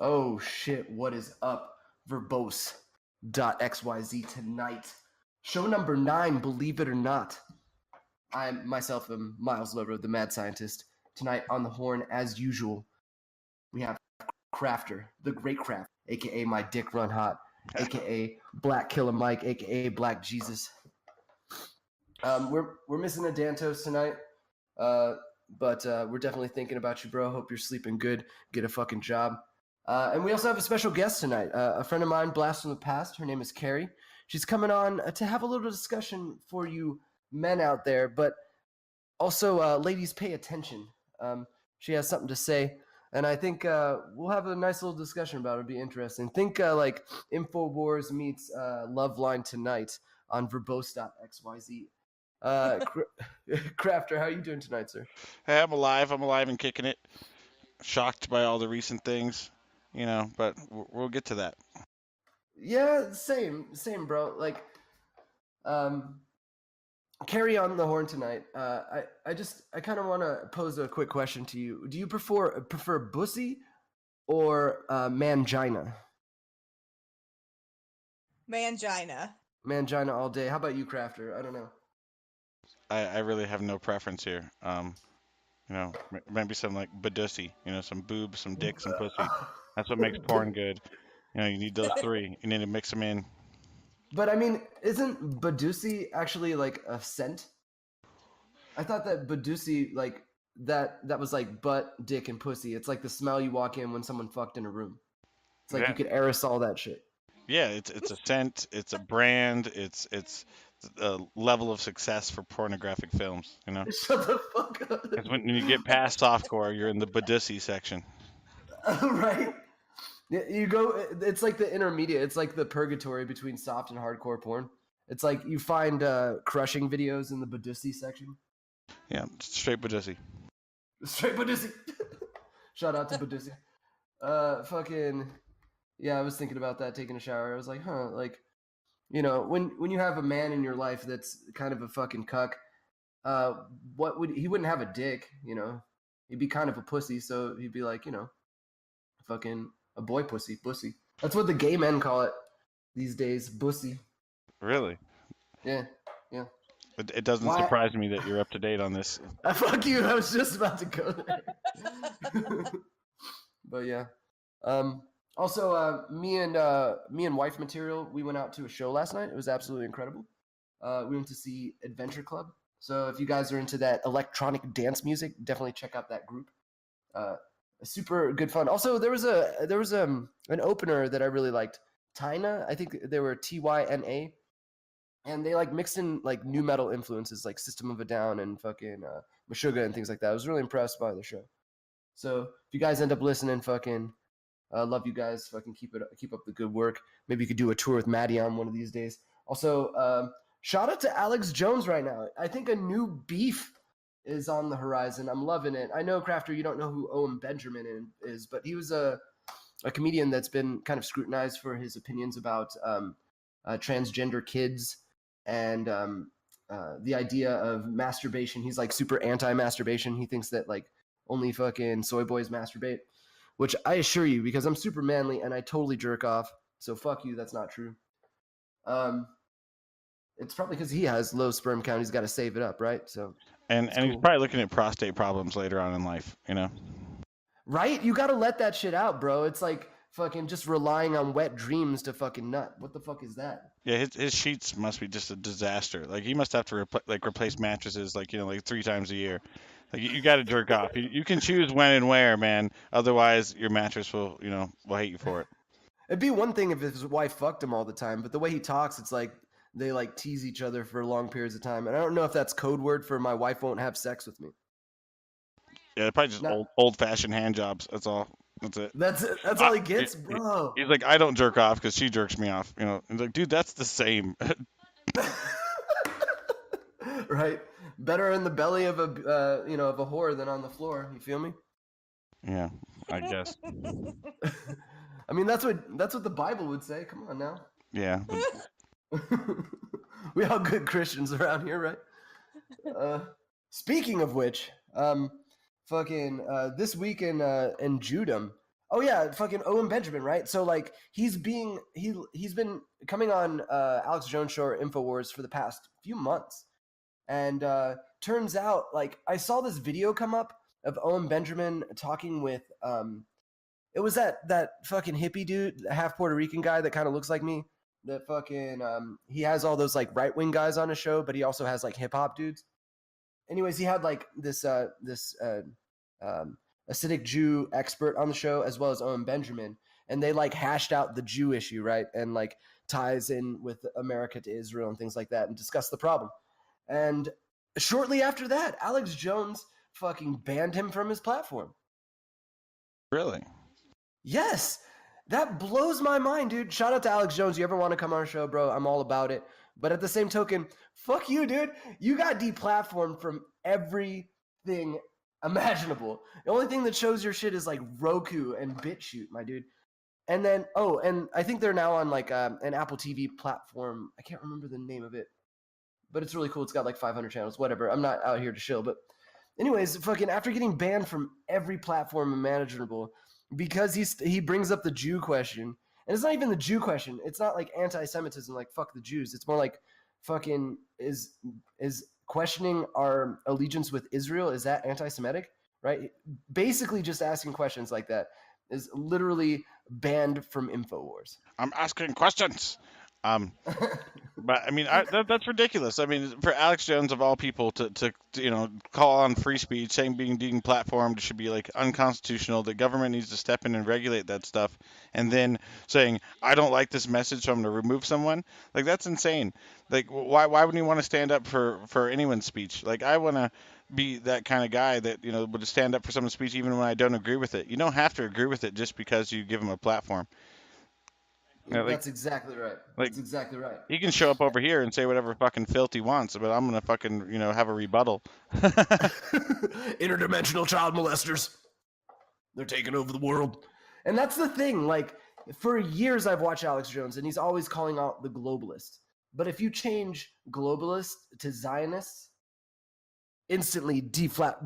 Oh shit, what is up? Verbose.xyz tonight. Show number 9, believe it or not. I myself am Miles Lover, the mad scientist. Tonight on the horn, as usual, we have Crafter, the great Crafter, aka my dick run hot, aka Black Killer Mike, aka Black Jesus. We're missing a Dantos tonight, but we're definitely thinking about you, bro. Hope you're sleeping good. Get a fucking job. And we also have a special guest tonight, a friend of mine, blast from the past. Her name is Carrie. She's coming on to have a little discussion for you men out there, but also, ladies, pay attention. She has something to say, and I think we'll have a nice little discussion about it. It'll be interesting. Think like InfoWars meets Loveline tonight on verbose.xyz. Crafter, how are you doing tonight, sir? Hey, I'm alive and kicking it. Shocked by all the recent things, but we'll get to that. Yeah, same, bro. Like, carry on the horn tonight. I kind of want to pose a quick question to you. Do you prefer bussy or mangina? Mangina all day. How about you, Crafter? I don't know. I really have no preference here. Maybe some like badussy, some boobs, some dick, some pussy. That's what makes porn good. You need those three. You need to mix them in. But I mean, isn't badussy actually like a scent? I thought that badussy, like that was like butt, dick, and pussy. It's like the smell you walk in when someone fucked in a room. It's like you could aerosol that shit. Yeah, it's a scent, it's a brand, it's a level of success for pornographic films, Shut the fuck up. Because when you get past softcore, you're in the badussy section. Right. You go. It's like the intermediate. It's like the purgatory between soft and hardcore porn. It's like you find crushing videos in the badussy section. Yeah, straight badussy. Straight badussy. Shout out to badussy. Fucking. Yeah, I was thinking about that taking a shower. I was like, like, when you have a man in your life that's kind of a fucking cuck, he wouldn't have a dick, He'd be kind of a pussy, so he'd be like, fucking a boy pussy. That's what the gay men call it these days, bussy. Really? Yeah. It doesn't surprise me that you're up to date on this. Fuck you, I was just about to go there. But yeah. Also, me and Wife Material, we went out to a show last night. It was absolutely incredible. We went to see Adventure Club. So if you guys are into that electronic dance music, definitely check out that group. Super good fun. Also, there was an opener that I really liked. Tyna, I think they were Tyna, and they like mixed in like new metal influences like System of a Down and fucking Meshuggah and things like that. I was really impressed by the show. So if you guys end up listening, fucking love you guys. Fucking keep up the good work. Maybe you could do a tour with Maddie on one of these days. Also, shout out to Alex Jones right now. I think a new beef is on the horizon. I'm loving it. I know, Crafter, you don't know who Owen Benjamin is, but he was a comedian that's been kind of scrutinized for his opinions about transgender kids and the idea of masturbation. He's like super anti-masturbation. He thinks that like only fucking soy boys masturbate, which I assure you, because I'm super manly and I totally jerk off. So fuck you. That's not true. It's probably because he has low sperm count. He's got to save it up, right? So and cool. He's probably looking at prostate problems later on in life, Right? You got to let that shit out, bro. It's like fucking just relying on wet dreams to fucking nut. What the fuck is that? Yeah, his sheets must be just a disaster. Like he must have to replace mattresses like 3 times a year. Like you got to jerk off. You can choose when and where, man. Otherwise, your mattress will hate you for it. It'd be one thing if his wife fucked him all the time, but the way he talks, it's like they like tease each other for long periods of time. And I don't know if that's code word for my wife won't have sex with me. Yeah, probably just old-fashioned hand jobs. That's all. That's it. That's all he gets, bro. He's like, I don't jerk off because she jerks me off. He's like, dude, that's the same. Right. Better in the belly of a of a whore than on the floor. You feel me? Yeah, I guess. I mean, that's what the Bible would say. Come on now. Yeah. We all good Christians around here, right? Speaking of which, this week in Judah. Oh yeah, fucking Owen Benjamin, right? So like he's been coming on Alex Jones show or Infowars for the past few months, and turns out like I saw this video come up of Owen Benjamin talking with it was that fucking hippie dude, the half Puerto Rican guy that kind of looks like me. That fucking he has all those like right wing guys on his show, but he also has like hip hop dudes. Anyways, he had like this Hasidic Jew expert on the show, as well as Owen Benjamin, and they like hashed out the Jew issue, right, and like ties in with America to Israel and things like that, and discussed the problem. And shortly after that, Alex Jones fucking banned him from his platform. Really? Yes, that blows my mind, dude. Shout out to Alex Jones. You ever want to come on our show, bro? I'm all about it. But at the same token, fuck you, dude. You got deplatformed from everything imaginable. The only thing that shows your shit is like Roku and BitChute, my dude. And then, and I think they're now on like an Apple TV platform. I can't remember the name of it, but it's really cool. It's got like 500 channels, whatever. I'm not out here to shill, but anyways, fucking after getting banned from every platform imaginable because he brings up the Jew question, and it's not even the Jew question. It's not like anti-Semitism, like fuck the Jews. It's more like fucking is questioning our allegiance with Israel, is that anti-Semitic, right? Basically just asking questions like that is literally banned from InfoWars. I'm asking questions. But I mean, that's ridiculous. I mean, for Alex Jones of all people to call on free speech, saying being deplatformed should be like unconstitutional. The government needs to step in and regulate that stuff, and then saying I don't like this message, so I'm going to remove someone. Like that's insane. Like why wouldn't you want to stand up for anyone's speech? Like I want to be that kind of guy that would stand up for someone's speech even when I don't agree with it. You don't have to agree with it just because you give them a platform. That's exactly right. Like, that's exactly right. He can show up over here and say whatever fucking filth he wants, but I'm gonna fucking have a rebuttal. Interdimensional child molesters. They're taking over the world. And that's the thing. Like for years, I've watched Alex Jones, and he's always calling out the globalists. But if you change globalist to Zionists, instantly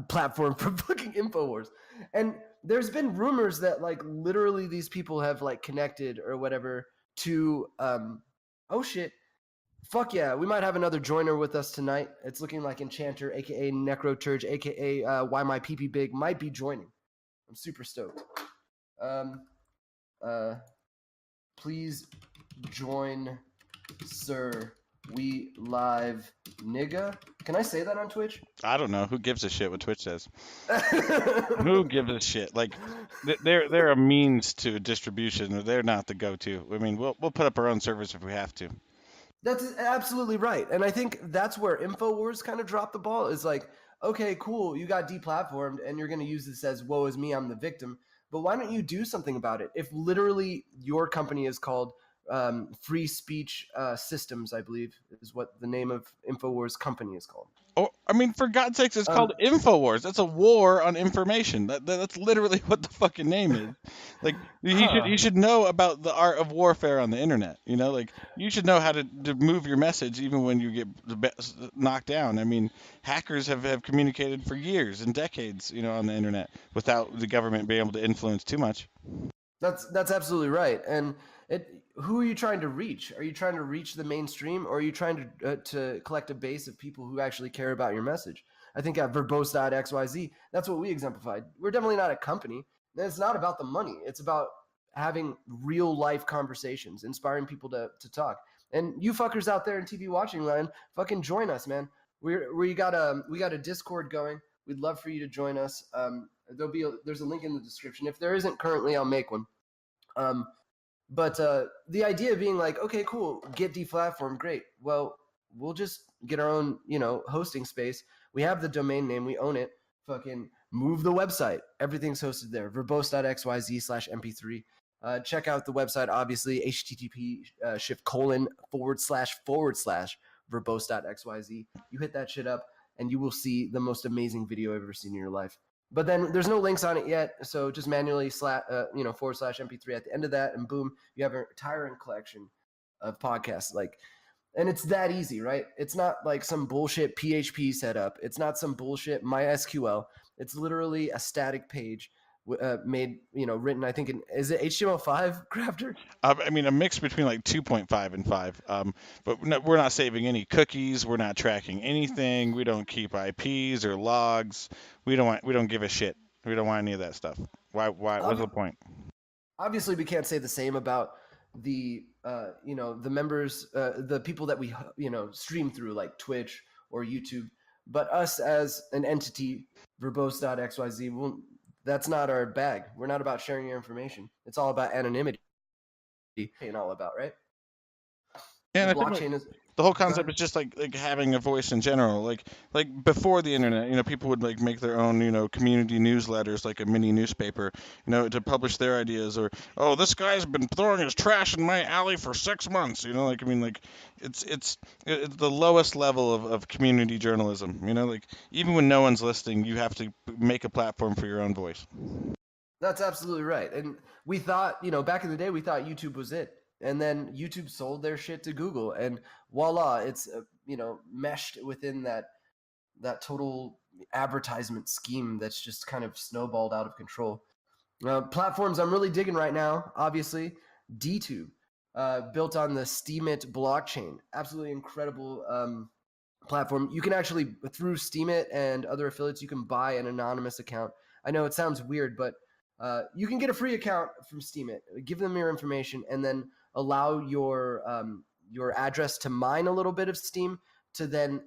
platform from fucking InfoWars. And there's been rumors that like literally these people have like connected or whatever to oh shit. Fuck yeah, we might have another joiner with us tonight. It's looking like Enchanter, aka Necroturge, aka Why My PP Big might be joining. I'm super stoked. Please join, sir. We live, nigga. Can I say that on Twitch? I don't know. Who gives a shit what Twitch says? Who gives a shit? Like, they're a means to distribution. They're not the go-to. I mean, we'll put up our own servers if we have to. That's absolutely right. And I think that's where InfoWars kind of dropped the ball. Is like, okay, cool, you got deplatformed and you're going to use this as woe is me, I'm the victim. But why don't you do something about it? If literally your company is called Free Speech Systems, I believe is what the name of InfoWars company is called. Oh, I mean, for God's sakes, it's called InfoWars. That's a war on information. That's literally what the fucking name is. Like, you should know about the art of warfare on the internet. Like you should know how to move your message even when you get knocked down. I mean, hackers have communicated for years and decades, on the internet without the government being able to influence too much. That's absolutely right. And who are you trying to reach? Are you trying to reach the mainstream, or are you trying to collect a base of people who actually care about your message? I think at Verbose.xyz, that's what we exemplified. We're definitely not a company. And it's not about the money. It's about having real life conversations, inspiring people to talk. And you fuckers out there in TV watching land, fucking join us, man. We got a Discord going. We'd love for you to join us. There's a link in the description. If there isn't currently, I'll make one. But the idea being like, okay, cool, get deplatformed, great. Well, we'll just get our own, hosting space. We have the domain name, we own it. Fucking move the website. Everything's hosted there. Verbose.xyz/mp3. Check out the website, obviously, http://verbose.xyz. You hit that shit up, and you will see the most amazing video you've ever seen in your life. But then there's no links on it yet, so just manually /mp3 at the end of that, and boom, you have an entire collection of podcasts. And it's that easy, right? It's not like some bullshit PHP setup. It's not some bullshit MySQL. It's literally a static page made, written, I think, is it HTML5 crafter? I mean, a mix between like 2.5 and 5. But no, we're not saving any cookies. We're not tracking anything. We don't keep IPs or logs. We don't give a shit. We don't want any of that stuff. Why? What's the point? Obviously, we can't say the same about the the members, the people that we stream through, like Twitch or YouTube. But us as an entity, verbose.xyz, that's not our bag. We're not about sharing your information. It's all about anonymity and all about, right? Yeah, The and I think blockchain is. the whole concept is just like having a voice in general. Like before the internet, people would like make their own, community newsletters, like a mini newspaper, to publish their ideas. Or, oh, this guy's been throwing his trash in my alley for 6 months. It's the lowest level of community journalism. Like even when no one's listening, you have to make a platform for your own voice. That's absolutely right. And we thought, back in the day, we thought YouTube was it. And then YouTube sold their shit to Google, and voila, it's meshed within that total advertisement scheme that's just kind of snowballed out of control. Platforms I'm really digging right now, obviously, DTube, built on the Steemit blockchain. Absolutely incredible platform. You can actually, through Steemit and other affiliates, you can buy an anonymous account. I know it sounds weird, but you can get a free account from Steemit. Give them your information, and then allow your address to mine a little bit of Steem to then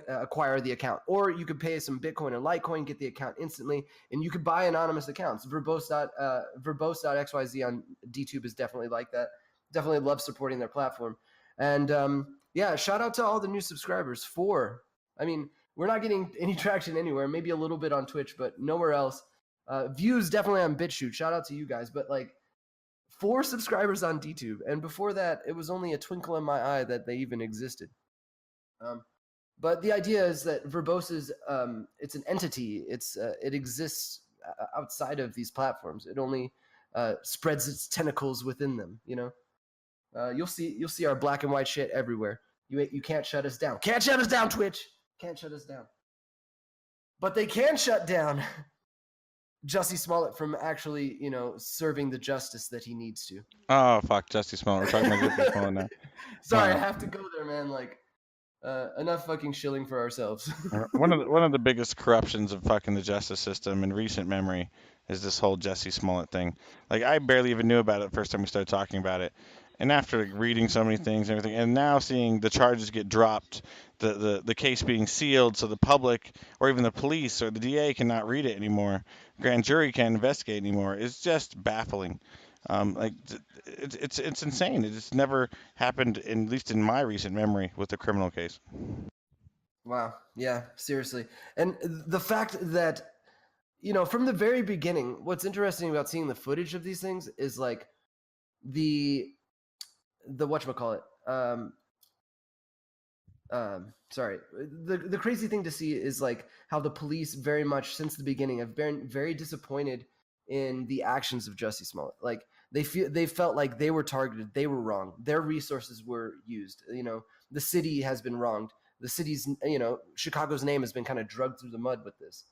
acquire the account. Or you could pay some Bitcoin or Litecoin, get the account instantly, and you could buy anonymous accounts. Verbose.xyz on DTube is definitely like that. Definitely love supporting their platform. And shout out to all the new subscribers. We're not getting any traction anywhere, maybe a little bit on Twitch, but nowhere else. Views definitely on BitChute. Shout out to you guys. But 4 subscribers on DTube, and before that, it was only a twinkle in my eye that they even existed. But the idea is that Verbose is it's an entity. It exists outside of these platforms. It only spreads its tentacles within them. You'll see our black and white shit everywhere. You can't shut us down. Can't shut us down, Twitch. Can't shut us down. But they can shut down Jussie Smollett from actually, serving the justice that he needs to. Oh, fuck, Jussie Smollett. We're talking about Jussie Smollett now. Sorry, I have to go there, man. Enough fucking shilling for ourselves. One of the biggest corruptions of fucking the justice system in recent memory is this whole Jussie Smollett thing. I barely even knew about it the first time we started talking about it. And after reading so many things and everything, and now seeing the charges get dropped, the case being sealed so the public or even the police or the DA cannot read it anymore, grand jury can't investigate anymore, it's just baffling. It's insane. It's never happened, at least in my recent memory, with a criminal case. Wow. Yeah, seriously. And the fact that, from the very beginning, what's interesting about seeing the footage of these things is the whatchamacallit. Sorry. The crazy thing to see is how the police very much since the beginning have been very disappointed in the actions of Jussie Smollett. They felt like they were targeted, they were wrong, their resources were used. The city has been wronged. The city's, Chicago's name has been kind of drugged through the mud with this.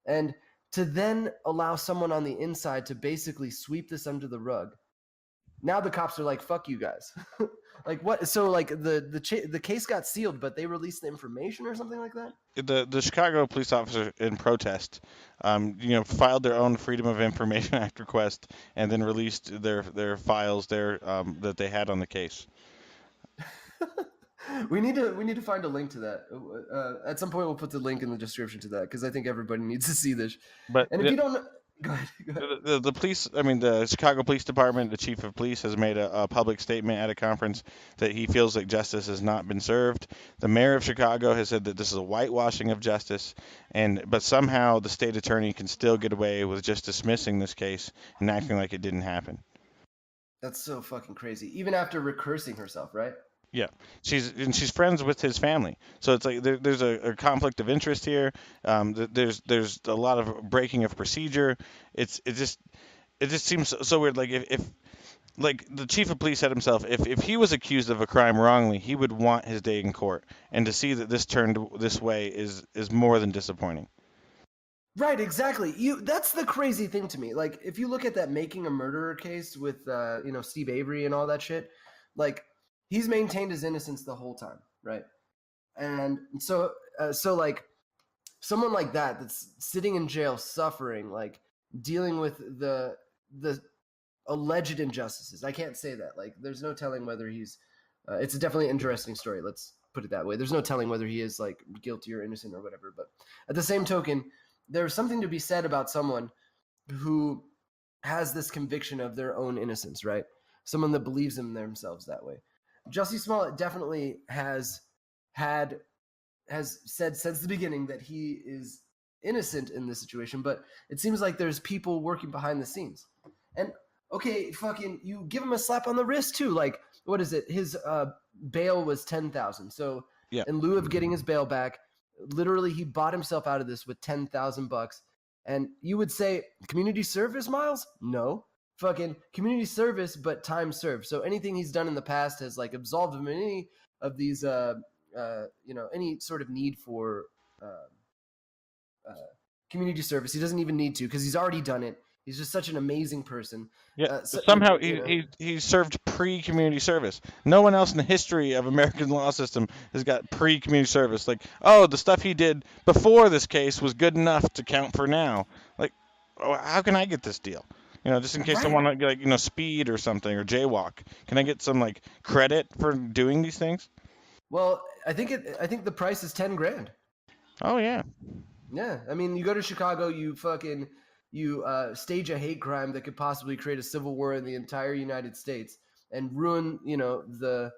And to then allow someone on the inside to basically sweep this under the rug. Now the cops are like, fuck you guys. What? So the case got sealed, but they released the information or something like that? The Chicago police officer in protest, filed their own Freedom of Information Act request and then released their files that they had on the case. We need to find a link to that. At some point, we'll put the link in the description to that because I think everybody needs to see this. But and if you don't, go ahead. The police, the Chicago Police Department, the chief of police has made a public statement at a conference that he feels like justice has not been served. The mayor of Chicago has said that this is a whitewashing of justice, but somehow the state attorney can still get away with just dismissing this case and acting like it didn't happen. That's so fucking crazy. Even after recursing herself, right? Yeah, she's friends with his family, so it's there's a conflict of interest here. There's a lot of breaking of procedure. It just seems so weird. If the chief of police said himself, if he was accused of a crime wrongly, he would want his day in court, and to see that this turned this way is more than disappointing. Right, exactly. That's the crazy thing to me. Like, if you look at that Making a Murderer case with Steve Avery and all that shit, like he's maintained his innocence the whole time, right? And so like someone like that that's sitting in jail suffering, like dealing with the alleged injustices. I can't say that. Like, there's no telling whether he's it's a definitely interesting story, let's put it that way. There's no telling whether he is like guilty or innocent or whatever, but at the same token, there's something to be said about someone who has this conviction of their own innocence, right? Someone that believes in themselves that way. Jussie Smollett definitely has said since the beginning that he is innocent in this situation, but it seems like there's people working behind the scenes. And okay, fucking, you give him a slap on the wrist too. Like, what is it? His bail was $10,000. So Yeah. in lieu of getting his bail back, literally he bought himself out of this with $10,000. And you would say community service, Miles? No. Fucking community service, but time served. So anything he's done in the past has like absolved him in any of these any sort of need for community service. He doesn't even need to because he's already done it. He's just such an amazing person. Yeah, somehow he served pre-community service. No one else in the history of American law system has got pre-community service. Like, oh, the stuff he did before this case was good enough to count for now. Like, oh, how can I get this deal? Just in case I want to, like, speed or something or jaywalk. Can I get some like credit for doing these things? Well, I think the price is $10,000. Oh yeah. Yeah, I mean, you go to Chicago, you stage a hate crime that could possibly create a civil war in the entire United States and ruin, the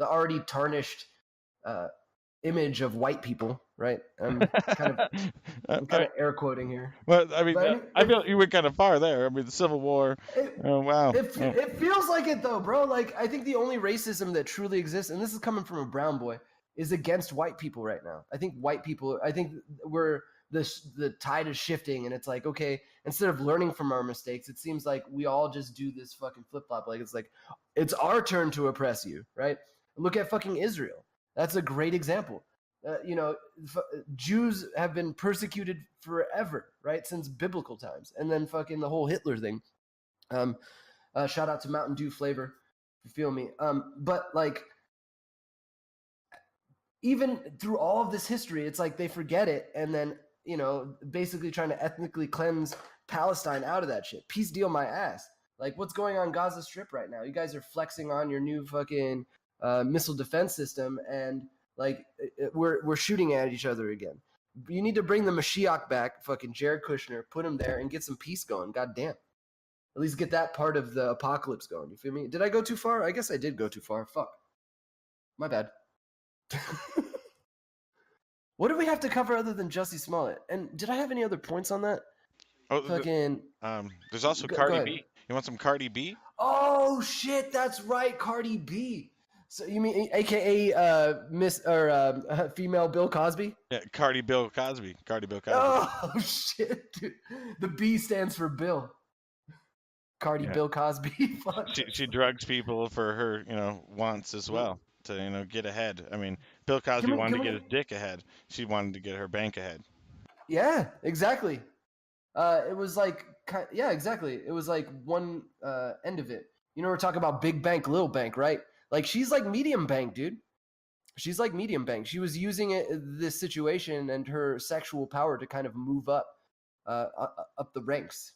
already tarnished image of white people, right? I'm kind of air quoting here. Well, I mean, I feel you went kind of far there. I mean, the Civil War. Oh wow. It feels like it though, bro. Like, I think the only racism that truly exists, and this is coming from a brown boy, is against white people right now. I think the tide is shifting, and it's like, okay, instead of learning from our mistakes, it seems like we all just do this fucking flip-flop. Like, it's our turn to oppress you, right? Look at fucking Israel. That's a great example. Jews have been persecuted forever, right? Since biblical times. And then fucking the whole Hitler thing. Shout out to Mountain Dew flavor, if you feel me. But like, even through all of this history, it's like they forget it, and then basically trying to ethnically cleanse Palestine out of that shit. Peace deal my ass. Like, what's going on Gaza Strip right now? You guys are flexing on your new fucking missile defense system, and like we're shooting at each other again. You need to bring the Mashiach back, fucking Jared Kushner, put him there, and get some peace going. God damn. At least get that part of the apocalypse going. You feel me? Did I go too far? I guess I did go too far. Fuck. My bad. What do we have to cover other than Jussie Smollett? And did I have any other points on that? Oh, fucking. There's also Cardi B. You want some Cardi B? Oh shit, that's right, Cardi B. So you mean AKA Miss or female Bill Cosby? Yeah, Cardi Bill Cosby. Oh shit, dude. The B stands for Bill. Cardi Bill Cosby. she drugs people for her, wants as well to get ahead. I mean, Bill Cosby wanted to get his dick ahead. She wanted to get her bank ahead. Yeah, exactly. It was like, yeah, exactly. It was like one end of it. We're talking about big bank, little bank, right? Like, she's like medium bank, dude. She's like medium bank. She was using this situation and her sexual power to kind of move up the ranks,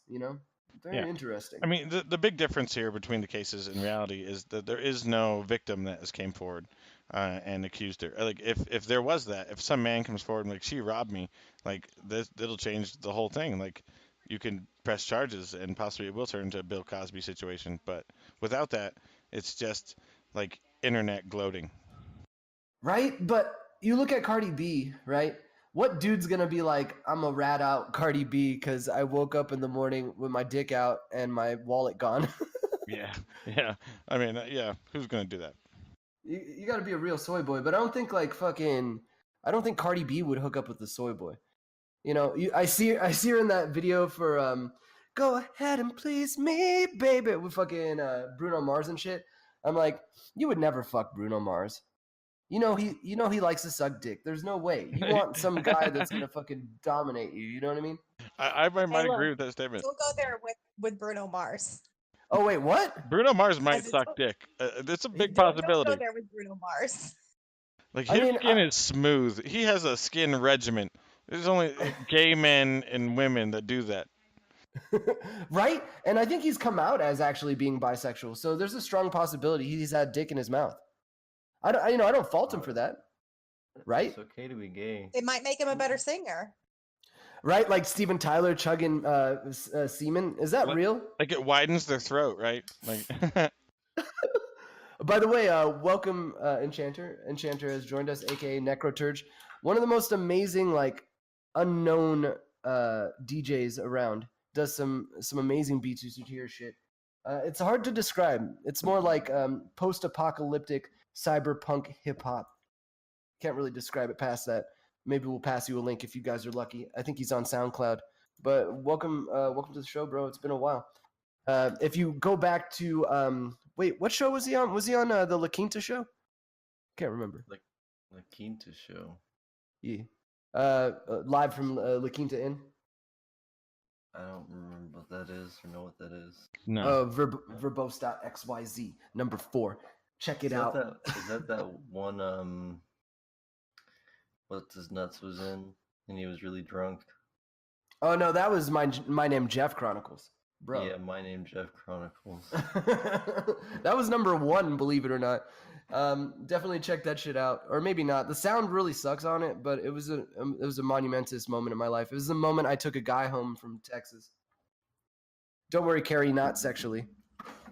Very interesting. I mean, the big difference here between the cases in reality is that there is no victim that has came forward and accused her. Like, if there was that, if some man comes forward and like, she robbed me, like, it'll change the whole thing. Like, you can press charges and possibly it will turn into a Bill Cosby situation. But without that, it's just like internet gloating. Right? But you look at Cardi B, right? What dude's gonna be like, I'm a rat out Cardi B because I woke up in the morning with my dick out and my wallet gone? Yeah. I mean, who's gonna do that? You got to be a real soy boy, but I don't think Cardi B would hook up with the soy boy. I see her in that video for "Go Ahead and Please Me, Baby" with fucking Bruno Mars and shit. I'm like, you would never fuck Bruno Mars. You know he likes to suck dick. There's no way. You want some guy that's gonna fucking dominate you. You know what I mean? I might Hey, agree look, with that statement. don't go there with Bruno Mars. Oh wait, what? Bruno Mars might As it's- suck dick. It's a big Don't go possibility. there with Bruno Mars. Like I his mean, skin is smooth. He has a skin regimen. There's only gay men and women that do that. Right? And I think he's come out as actually being bisexual. So there's a strong possibility he's had dick in his mouth. I don't fault him for that. Right? It's okay to be gay. It might make him a better singer. Right? Like Steven Tyler chugging semen. Is that What? real? Like it widens their throat, right? Like By the way, welcome Enchanter. Enchanter has joined us, aka Necroturge. One of the most amazing, like, unknown DJs around. Does some amazing beats. You should hear shit. It's hard to describe. It's more like post-apocalyptic cyberpunk hip hop. Can't really describe it past that. Maybe we'll pass you a link if you guys are lucky. I think he's on SoundCloud. But welcome to the show, bro. It's been a while. If you go back to wait, what show was he on? Was he on the La Quinta show? Can't remember. La Quinta show. Yeah. Live from La Quinta Inn. I don't remember what that is or know what that is. no. Verbose.xyz number 4. Check it out. Is that one what's his nuts was in and he was really drunk? Oh no, that was my name Jeff Chronicles, bro. Yeah, My Name Jeff Chronicles. That was number 1, believe it or not. Definitely check that shit out, or maybe not. The sound really sucks on it, but it was a monumentous moment in my life. It was the moment I took a guy home from Texas. Don't worry, Carrie, not sexually.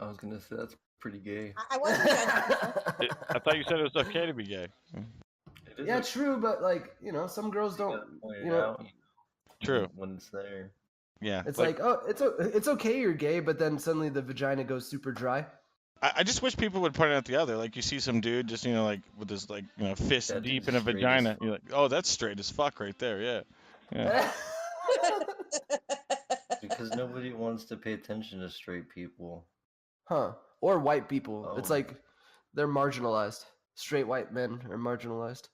I was gonna say that's pretty gay. I wasn't judging. I thought you said it was okay to be gay. It is Yeah, a- true, but like, some girls you don't. gotta point it You know, out, True. when it's there. Yeah. it's like, oh, it's okay you're gay, but then suddenly the vagina goes super dry. I just wish people would point out the other. Like you see some dude just like with his fist That deep dude's in a straight as vagina. fuck. You're like, oh, that's straight as fuck right there. Yeah. Yeah. Because nobody wants to pay attention to straight people. Huh. Or white people. It's Oh. like they're marginalized. Straight white men are marginalized.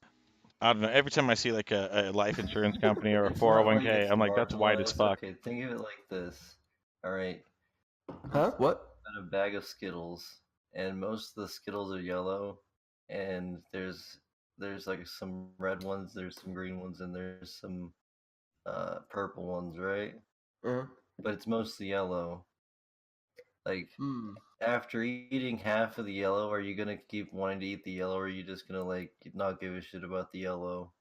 I don't know. Every time I see like a life insurance company or a It's not like 401k, it's I'm like, that's white as marginalized. fuck. Okay, think of it like this. Alright, Huh? What? got a bag of Skittles, and most of the Skittles are yellow, and there's like some red ones, there's some green ones, and there's some purple ones, right? Uh, But it's mostly yellow. Like, hmm. after eating half of the yellow, are you gonna keep wanting to eat the yellow, or are you just gonna like not give a shit about the yellow?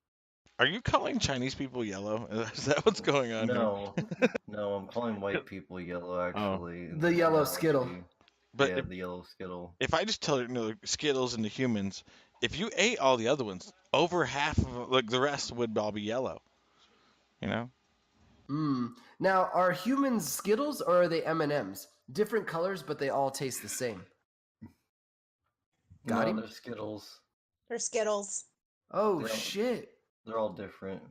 Are you calling Chinese people yellow? Is that what's going on? here? No, no, I'm calling white people yellow actually. The yellow Skittle. But yeah, if, the yellow Skittle. if I just tell you, Skittles into humans, if you ate all the other ones, over half of like the rest would all be yellow. You know? Hmm. Now, are humans Skittles or are they M&Ms? Different colors, but they all taste the same. Got No, him? they're Skittles. They're Skittles. Oh, They don't- shit. They're all different.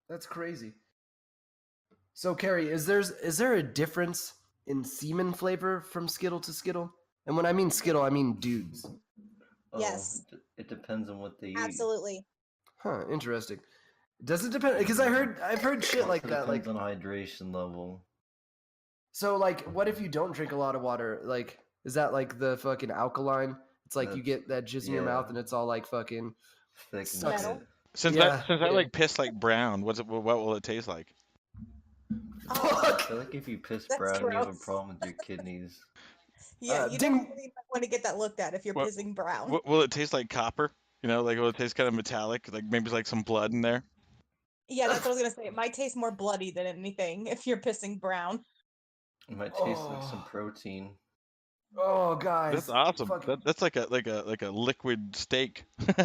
That's crazy. So, Carrie, is there a difference in semen flavor from Skittle to Skittle? And when I mean Skittle, I mean dudes. Yes. It depends on what they eat. Absolutely. Huh, interesting. Does it depend? Because I've heard shit like Also that. Like, depends on hydration level. so like, what if you don't drink a lot of water? Like, is that like the fucking alkaline? It's like you get that jizz in your mouth yeah. and it's all like fucking. Thick and Sucks. shit. Since Yeah, I yeah. like piss like brown, what will it taste like? I Fuck. feel like if you piss That's brown, you have a gross. problem with your kidneys. Yeah, you ding- definitely might want to get that looked at if you're What- pissing brown. Will it taste like copper? Like will it taste kind of metallic? Like maybe like some blood in there? Yeah, that's what I was gonna say. It might taste more bloody than anything if you're pissing brown. It might taste like some Oh. protein. Oh, guys. That's awesome. Fucking- That's like a liquid steak. You could,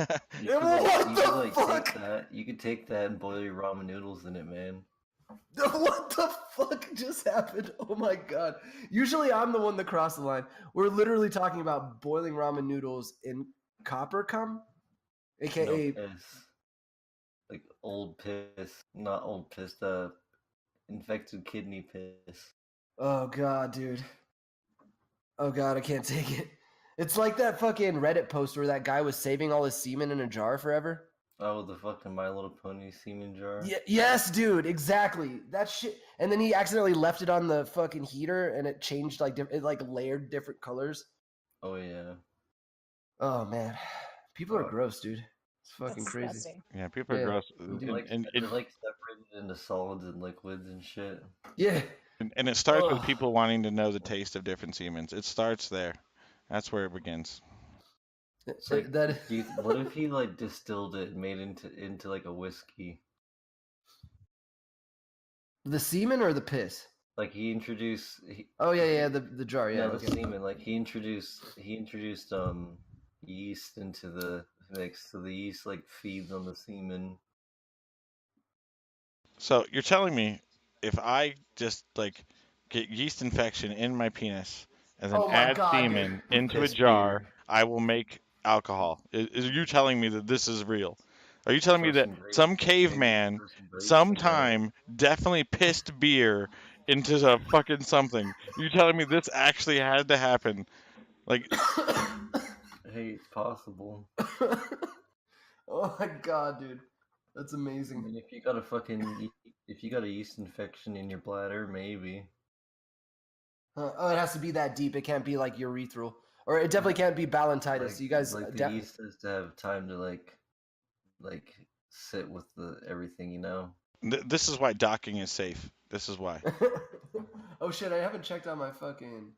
What you the could, like, fuck? take that. You could take that and boil your ramen noodles in it, man. What the fuck just happened? Oh my god. Usually I'm the one that crossed the line. We're literally talking about boiling ramen noodles in copper cum? AKA. No piss. Like old piss. Not old piss, infected kidney piss. Oh god, dude. Oh god, I can't take it. It's like that fucking Reddit post where that guy was saving all his semen in a jar forever. Oh, the fucking My Little Pony semen jar. Yes, dude, exactly. That shit. And then he accidentally left it on the fucking heater, and it changed like it like layered different colors. Oh yeah. Oh man, people are Fuck. gross, dude. It's fucking That's crazy. disgusting. Yeah, people are Yeah. gross. Dude, They're like separated into solids and liquids and shit. Yeah. And it starts with Ugh. people wanting to know the taste of different semens. It starts there. That's where it begins. It's like, that. what if he like distilled it and made it into like a whiskey? The semen or the piss? Like he introduced. Oh yeah, the jar. Yeah, No, the okay. semen. Like he introduced yeast into the mix, so the yeast like feeds on the semen. So you're telling me if I just like get yeast infection in my penis and then Oh my add God, dude. semen into a Piss jar, beer. I will make alcohol? Is you telling me that this is real? Are you telling me Throw that some grapes- some maybe caveman throw some grapes in there. sometime definitely pissed beer into a fucking something? You telling me this actually had to happen? Like, Hey, it's possible. Oh my God, dude, that's I amazing. mean, if you got a yeast infection in your bladder, maybe. Oh, it has to be that deep. It can't be like urethral, or it definitely can't be ballantitis. You guys, like the yeast has to have time to like sit with the everything, you know. this is why docking is safe. This is why. Oh shit, I haven't checked on my fucking.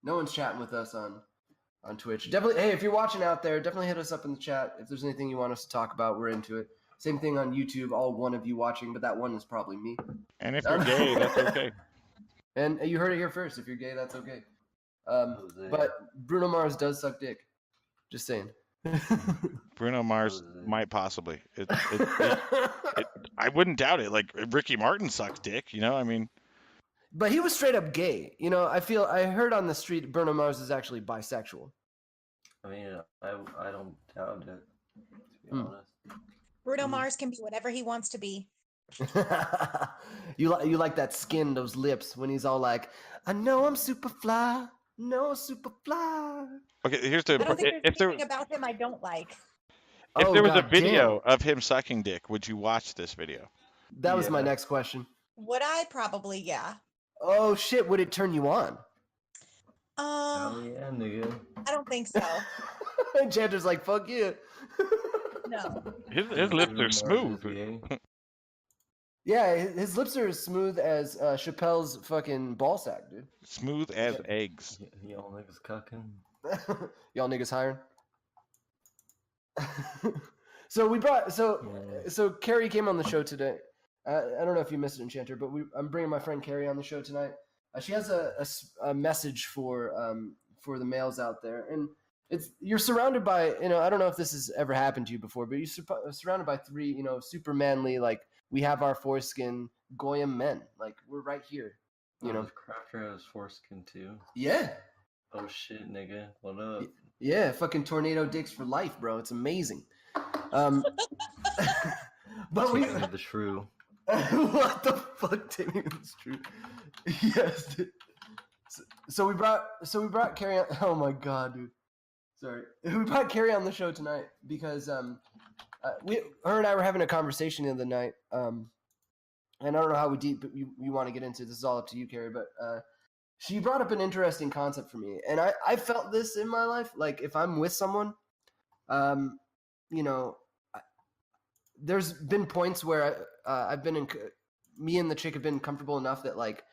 No one's chatting with us on Twitch. Definitely, hey, if you're watching out there, definitely hit us up in the chat if there's anything you want us to talk about. We're into it. Same thing on YouTube. All one of you watching, but that one is probably me. And if you're gay, that's okay. And you heard it here first. If you're gay, that's okay. Jose. But Bruno Mars does suck dick. Just saying. Bruno Mars Jose. might possibly. I wouldn't doubt it. Like Ricky Martin sucks dick, you know? I mean, But he was straight up gay. You know, I heard on the street Bruno Mars is actually bisexual. I mean, I don't doubt it. To be honest. Bruno Mars can be whatever he wants to be. You like that skin, those lips when he's all like, "I know I'm super fly, no super fly." okay, here's I the don't think if there's there anything about him I don't like. if Oh, there was a God video of him sucking dick, would you watch this video? damn. That was my Yeah. next question. Would I? Probably, yeah. Oh shit, would it turn you on? Hell yeah, nigga. I don't think so. And Chanter's like, "Fuck yeah." No. His lips Bruno are Mars smooth. is gay. Yeah, his lips are as smooth as Chappelle's fucking ball sack, dude. Smooth as eggs. Y'all niggas cucking. Y'all niggas hiring. So we brought so Carrie came on the show today. I don't know if you missed it, Enchanter, but I'm bringing my friend Carrie on the show tonight. She has a message for the males out there, and you're surrounded by, you know, I don't know if this has ever happened to you before, but you're surrounded by three, you know, super manly, like, we have our foreskin Goyim men, like, we're right here, you know. Crafter has foreskin too. Yeah. Oh shit, nigga. What up? Yeah, fucking tornado dicks for life, bro. It's amazing. But we Taking the shrew. what the fuck, Timmy? It's true. Yes. Dude. So we brought Carrie on. Oh my god, dude. Sorry. We brought Carrie on the show tonight because her and I were having a conversation the other night. And I don't know how deep you want to get into. This is all up to you, Carrie. But she brought up an interesting concept for me, and I felt this in my life. Like, if I'm with someone, you know, there's been points where I've been me and the chick have been comfortable enough that, like,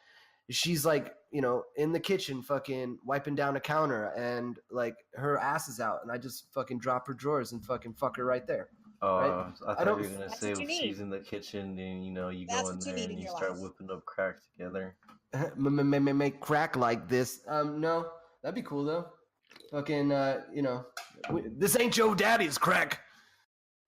she's like, you know, in the kitchen fucking wiping down a counter and like her ass is out, and I just fucking drop her drawers and fucking fuck her right there. Oh, Right? I thought you were gonna That's say what you she's need. in the kitchen and, you know, you That's go in what you there need and in you your start life. whipping up crack together. Make crack like this. No, that'd be cool though. Fucking, you know, this ain't Joe Daddy's crack.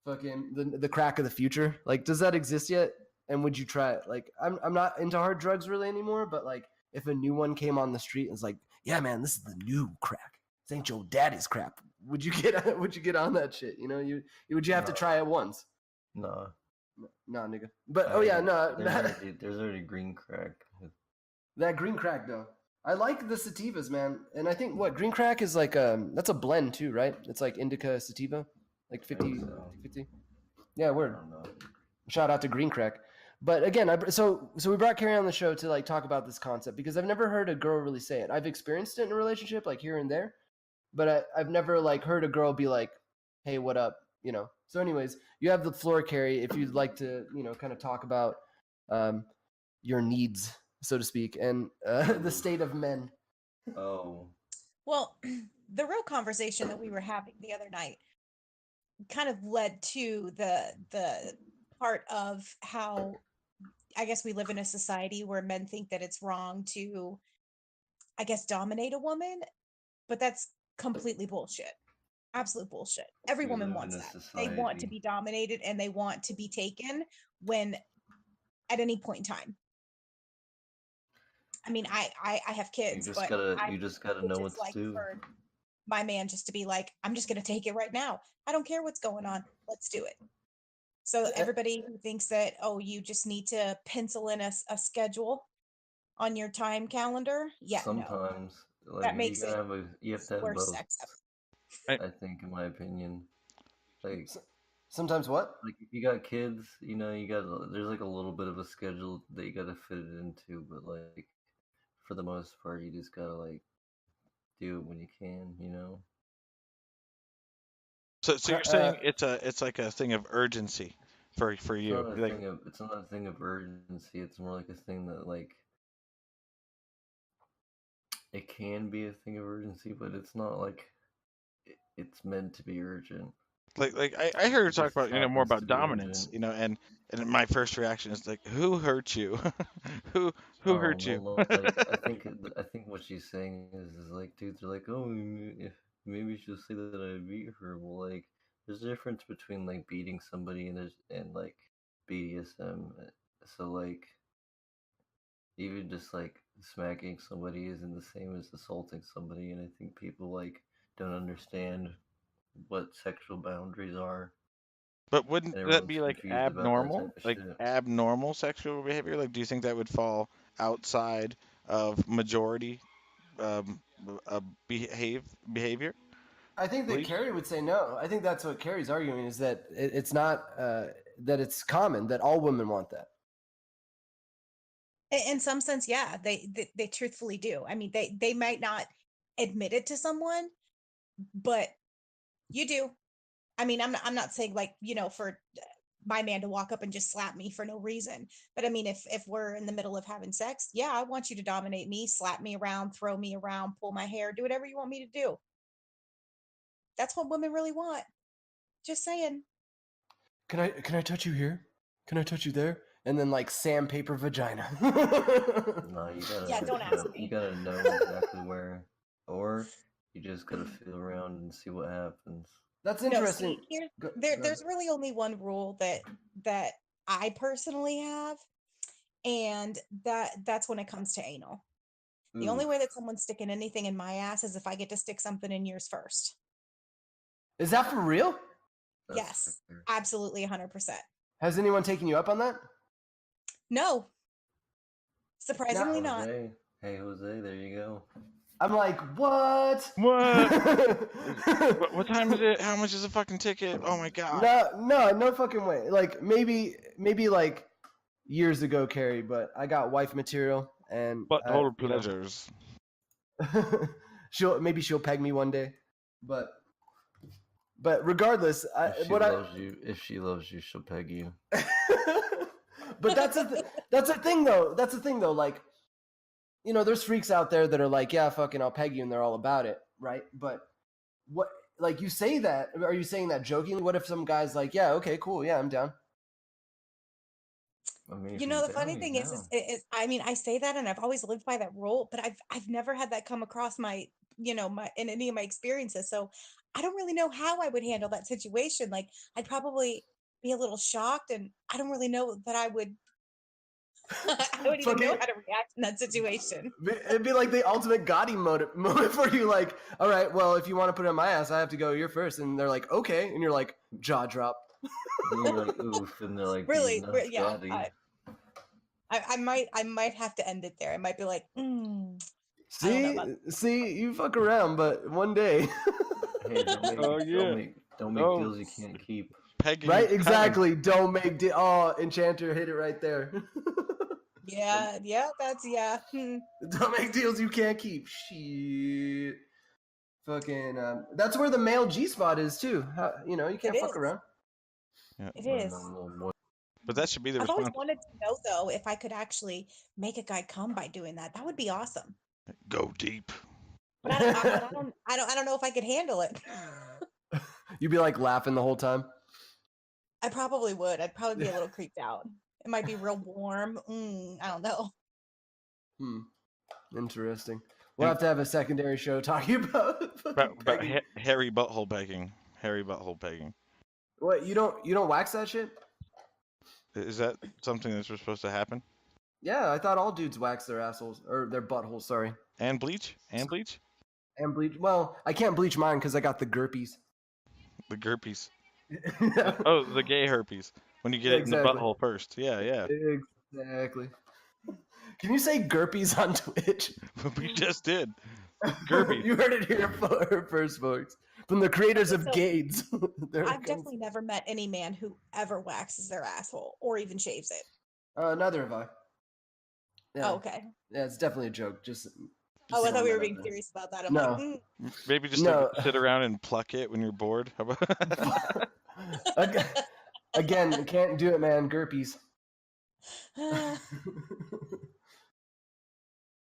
Fucking the crack of the future. Like, does that exist yet? And would you try it? Like, I'm not into hard drugs really anymore, but like, if a new one came on the street and was like, yeah, man, this is the new crack. This ain't Joe Daddy's crap. Would you get on that shit? You know, would you have to try it once? No. Nah, nigga. But oh yeah, no. There's already green crack. That green crack though. I like the sativas, man. And I think what green crack is like that's a blend too, right? It's like indica sativa, like I think 50 so. 50. Yeah, I word. don't know. Shout out to green crack. But again, so we brought Carrie on the show to like talk about this concept because I've never heard a girl really say it. I've experienced it in a relationship like here and there, but I've never like heard a girl be like, "Hey, what up?" You know. So, anyways, you have the floor, Carrie. If you'd like to, kind of talk about your needs, so to speak, and the state of men. Oh, Well, the real conversation that we were having the other night kind of led to the part of how I guess we live in a society where men think that it's wrong to, I guess, dominate a woman, but that's completely bullshit. Absolute bullshit. Every we woman live in wants a that. They want to society. be dominated and they want to be taken when at any point in time. I mean, I have kids, but I You just gotta would know what just to like do. for my man just to be like, I'm just gonna take it right now. I don't care what's going on. Let's do it. So everybody who thinks that, oh, you just need to pencil in a schedule on your time calendar, yeah, no, Sometimes, like that makes it you have to have worst both. sex ever. I, I think, in my opinion, like Sometimes what? if you got kids, you got there's like a little bit of a schedule that you gotta fit it into, but like for the most part, you just gotta like do it when you can. so you're saying it's like a thing of urgency for It's you. not a Like thing of it's not a thing of urgency. It's more like a thing that like it can be a thing of urgency, but it's not like it's meant to be urgent. I heard her It talk just about more happens to about be dominance, urgent. and my first reaction is like, who hurt you? who Oh hurt well, you? no, like I think what she's saying is like dudes are like, oh, if maybe she'll say that I beat her. Well, like there's a difference between like beating somebody and like BDSM. So like even just like smacking somebody isn't the same as assaulting somebody, and I think people like don't understand what sexual boundaries are, But wouldn't and that everyone's be like confused about that type abnormal? of Like shit. abnormal sexual behavior? Like, do you think that would fall outside of majority behavior? I think that Beliefs? Carrie would say no. I think that's what Carrie's arguing is that it's not that it's common that all women want that. In some sense, yeah, they truthfully do. I mean, they might not admit it to someone, but you do. I mean, I'm not saying like, for my man to walk up and just slap me for no reason. But I mean, if we're in the middle of having sex, yeah, I want you to dominate me, slap me around, throw me around, pull my hair, do whatever you want me to do. That's what women really want. Just saying. Can I touch you here? Can I touch you there? And then like sandpaper vagina. No, Yeah, don't ask you me. gotta know exactly where, or you just gotta feel around and see what happens. That's No, interesting. see, here Go ahead. there's really only one rule that I personally have, and that's when it comes to anal. The only Oof, way that someone's sticking anything in my ass is if I get to stick something in yours first. Is that for real? that's Yes, fair. absolutely 100%. Has anyone taken you up on that? No, Now surprisingly not. Jose, hey Jose, there you go. I'm like, what? What? What time is it? How much is a fucking ticket? Oh my god. No fucking way. Like maybe like years ago, Carrie, but I got wife material, and Butthole pleasures. she'll peg me one day, but regardless, If she loves you, she'll peg you. but that's a thing though. That's the thing though. Like, there's freaks out there that are like, yeah, fucking, I'll peg you, and they're all about it, right? But what, like, you say that? Are you saying that jokingly? What if some guy's like, yeah, okay, cool, yeah, I'm down. I mean, if You he's know, the down, funny he's thing down. I mean, I say that and I've always lived by that rule, but I've never had that come across my, my in any of my experiences. So I don't really know how I would handle that situation. Like I'd probably be a little shocked and I don't really know that I would I don't even know Fucking, how to react in that situation. it'd be like the ultimate Gotti moment where you like, all right, well, if you want to put it on my ass, I have to go here first, and they're like, okay, and you're like, jaw drop. And you're like, oof, and they're like, Really, these nuts, yeah. Gotti. I might have to end it there. I might be like, I don't know See, about see, you fuck around, but one day, Hey, Oh, yeah. don't make Oh. deals you can't keep. Pegging right? is coming. Exactly. Don't make oh, Enchanter hit it right there. Yeah, that's Don't make deals you can't keep. Shit. Fucking. That's where the male G spot is too. You know, you can't It fuck is. around. It is. But that should be the I've always response. wanted to know though if I could actually make a guy come by doing that. That would be awesome. Go deep. But I don't know if I could handle it. You'd be like laughing the whole time. I probably would. I'd probably be a little creeped out. It might be real warm. I don't know. Interesting. We'll have to have a secondary show talking about About pegging. hairy butthole pegging. Hairy butthole pegging. What, you don't wax that shit? Is that something that's supposed to happen? Yeah, I thought all dudes wax their assholes or their buttholes. Sorry, And bleach? And bleach? and bleach. Well, I can't bleach mine because I got the gurpies. The gurpies. Oh, the gay herpes. When you get it in the Exactly. butthole first. Yeah, yeah. Exactly. Can you say gurpies on Twitch? We just did. Gurpies. You heard it here first, folks. From the creators of So, Gades. I've definitely never met any man who ever waxes their asshole or even shaves it. Neither have I. Yeah. Oh, okay. Yeah, it's definitely a joke. Just Oh, I thought we throwing were that being out there. serious about that. I'm No. like, Maybe just No. like sit around and pluck it when you're bored. How about Again, can't do it, man. Gurpies.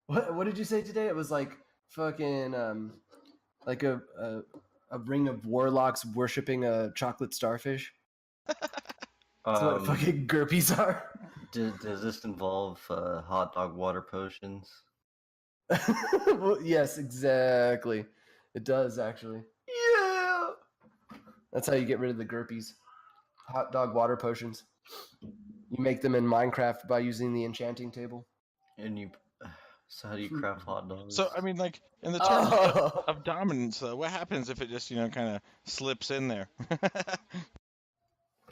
What did you say today? It was like fucking like a ring of warlocks worshipping a chocolate starfish. That's what fucking gurpies are. Does this involve hot dog water potions? Well, yes, exactly. It does actually. Yeah. That's how you get rid of the gurpies. Hot dog water potions. You make them in Minecraft by using the enchanting table. And you, so how do you craft hot dogs? So I mean, like in the terms of dominance, what happens if it just kind of slips in there?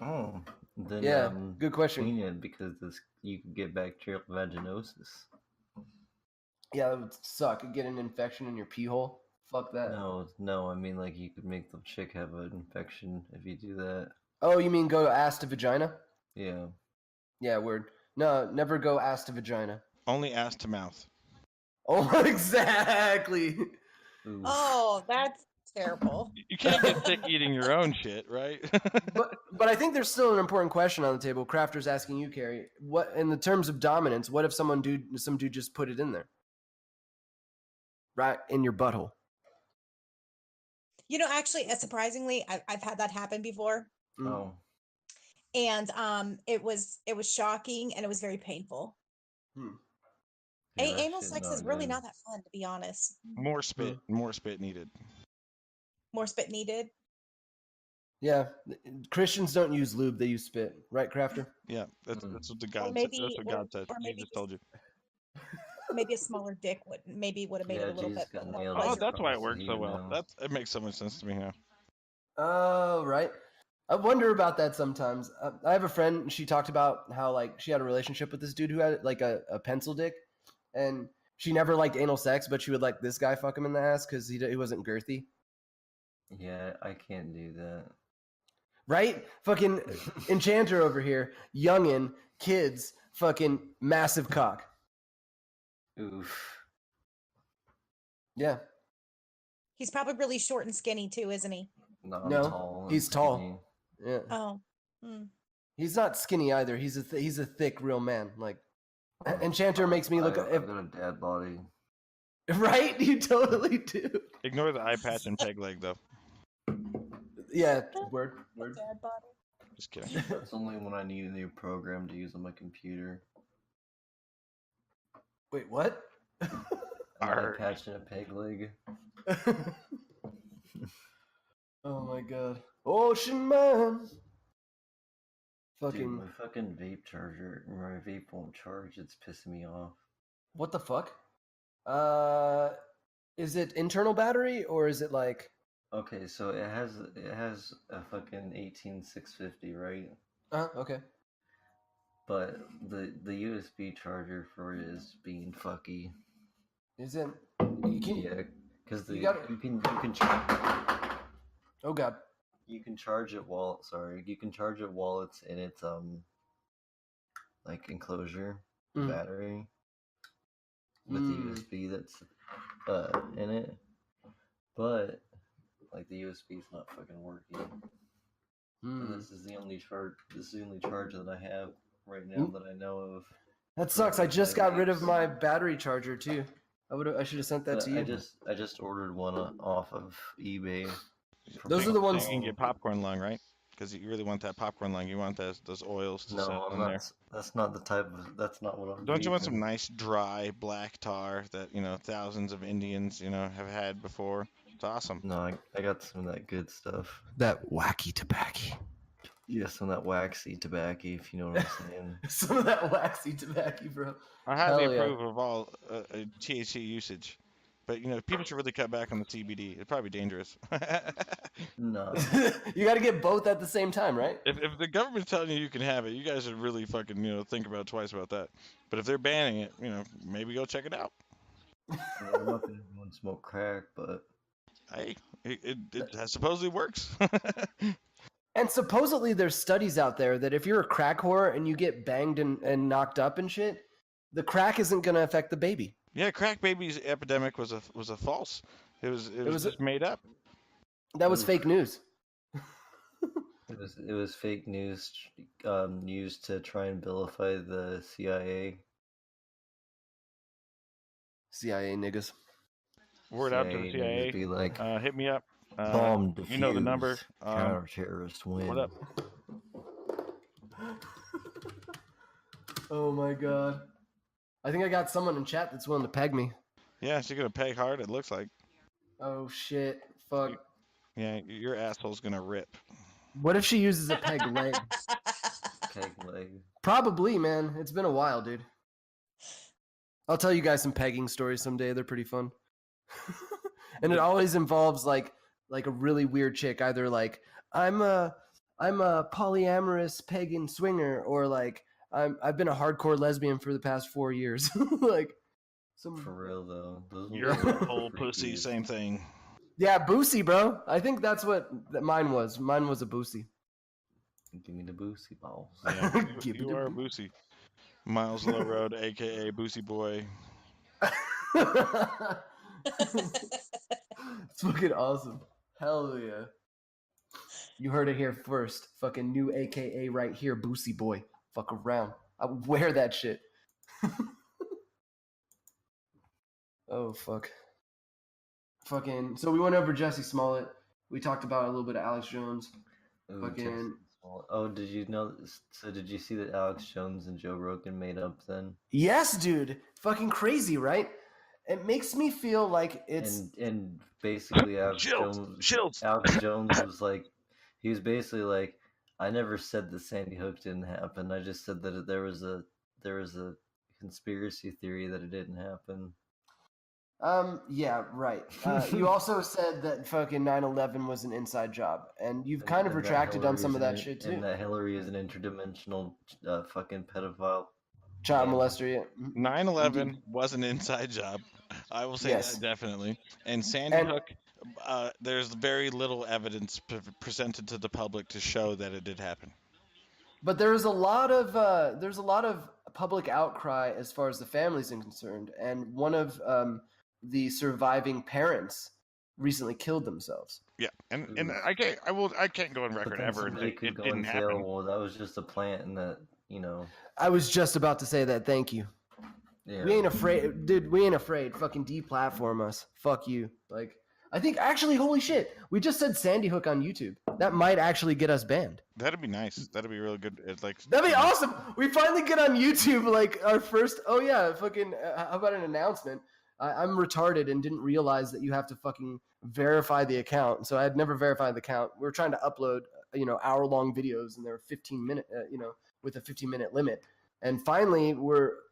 Oh, then Yeah, good question. clean it because you could get bacterial vaginosis. Yeah, that would suck. Get an infection in your pee hole. Fuck that. No, I mean like you could make the chick have an infection if you do that. Oh, you mean go ass to vagina? Yeah. Yeah, word. No, never go ass to vagina. Only ass to mouth. Oh, exactly. Ooh. oh, that's terrible. You can't get sick eating your own shit, right? But I think there's still an important question on the table. Crafter's asking you, Carrie. What in the terms of dominance? What if some dude just put it in there, right in your butthole? You know, actually, surprisingly, I've had that happen before, Oh. and it was shocking and it was very painful. Yeah, that Anal shit sex not is really good. not that fun, to be honest. More spit needed. More spit needed. Yeah, Christians don't use lube; they use spit, right, Crafter? Yeah, that's what the God maybe- said. That's what God said. or maybe Jesus just- told you. Maybe a smaller dick would have made Yeah, it a little Jesus bit got more nailed Oh, on the pleasurable. that's why it cross, works so you well. know. It makes so much sense to me now. Oh, right. I wonder about that sometimes. I have a friend. She talked about how like she had a relationship with this dude who had like a pencil dick, and she never liked anal sex, but she would like this guy fuck him in the ass because he wasn't girthy. Yeah, I can't do that. Right? Fucking Enchanter over here, youngin, kids, fucking massive cock. Oof. Yeah. He's probably really short and skinny too, isn't he? No, I'm No, tall. and he's tall. skinny. Yeah. Oh. He's not skinny either. He's a thick real man. Like Enchanter makes me look. I've got a dad body. Right? You totally do. Ignore the eye patch and peg leg, though. Yeah. Word. Dad body. Just kidding. That's only when I need a new program to use on my computer. Wait, what? An eye patch and a peg leg. Oh my god. Ocean Man. Fucking. Dude, my fucking vape charger, my vape won't charge. It's pissing me off. What the fuck? Is it internal battery or is it like? Okay, so it has a fucking 18650, right? Okay. But the USB charger for it is being fucky. Isn't Yeah, because you gotta- you can charge. Oh god. You can charge it while you can charge it while it's in its like enclosure, the Mm. battery with the USB that's in it, but like the USB is not fucking working. And this is the only charge. This is the only charge that I have right now that I know of. That sucks. I just got rid of my battery charger too. I should have sent that to you. I just ordered one off of eBay. Those are the ones. You can get popcorn lung, right? Because you really want that popcorn lung. You want those oils to set on there. That's not the type of. That's not what I'm. Don't you want some nice dry black tar that thousands of Indians have had before? It's awesome. No, I got some of that good stuff. That wacky tobacco. Yeah, some of that waxy tobacco, if you know what I'm saying. Some of that waxy tobacco, bro. I highly Hell yeah. approve of all THC usage, but people should really cut back on the CBD. It'd probably be dangerous. No. You got to get both at the same time, right? If the government's telling you can have it, you guys should really fucking think about twice about that. But if they're banning it, maybe go check it out. Yeah, I'm not gonna everyone smoke crack, but Hey, it supposedly works. And supposedly there's studies out there that if you're a crack whore and you get banged and knocked up and shit, the crack isn't going to affect the baby. Yeah, crack babies epidemic was a false. It was just made up. That was fake news. it was fake news used to try and vilify the CIA. CIA niggas. Word out to the CIA. Be like, hit me up. bomb defused. You know the number. Counter-terrorist win. What up? Oh my god. I think I got someone in chat that's willing to peg me. Yeah, she's gonna peg hard. It looks like. Oh shit. Fuck. Yeah, your asshole's gonna rip. What if she uses a peg leg? Peg leg. Probably, man. It's been a while, dude. I'll tell you guys some pegging stories someday. They're pretty fun. And it always involves like a really weird chick. Either like I'm a polyamorous pagan swinger, or like I've been a hardcore lesbian for the past 4 years. Like some For real though. Your whole pussy, same thing. Yeah, boosie, bro. I think that's what mine was. Mine was a boosie. Give me the boosie balls. Yeah, Give you it a are a boosie. Miles Low Road, aka Boosie Boy. It's fucking awesome. Hell yeah. You heard it here first. Fucking new AKA right here, Boosie Boy. Fuck around. I would wear that shit. Oh, fuck. Fucking. So we went over Jesse Smollett. We talked about a little bit of Alex Jones. Ooh, Fucking. Oh, did you know? So did you see that Alex Jones and Joe Rogan made up then? Yes, dude. Fucking crazy, right? It makes me feel like it's. And basically Alex Shields. Alex Jones was like, he was basically like, I never said that Sandy Hook didn't happen. I just said that there was a conspiracy theory that it didn't happen. Yeah, right. You also said that fucking 9/11 was an inside job, and you've kind of retracted on some of that shit too. And that Hillary is an interdimensional fucking pedophile. Child molester, yeah. 9/11 was an inside job. I will say Yes. that definitely. And Sandy Hook, there's very little evidence presented to the public to show that it did happen. But there's a lot of public outcry as far as the family's concerned, and one of the surviving parents recently killed themselves. Yeah, and I can't go on record ever and say it didn't happen. Well, that was just a plant, and that I was just about to say that. Thank you. Yeah. We ain't afraid, dude. We ain't afraid. Fucking deplatform us. Fuck you. Like, I think actually, holy shit, we just said Sandy Hook on YouTube. That might actually get us banned. That'd be nice. That'd be really good. That'd be awesome. We finally get on YouTube, like our first. Oh yeah, fucking. How about an announcement? I'm retarded and didn't realize that you have to fucking verify the account. So I had never verified the account. We were trying to upload, hour-long videos, and they were 15-minute, with a 15-minute limit. And finally,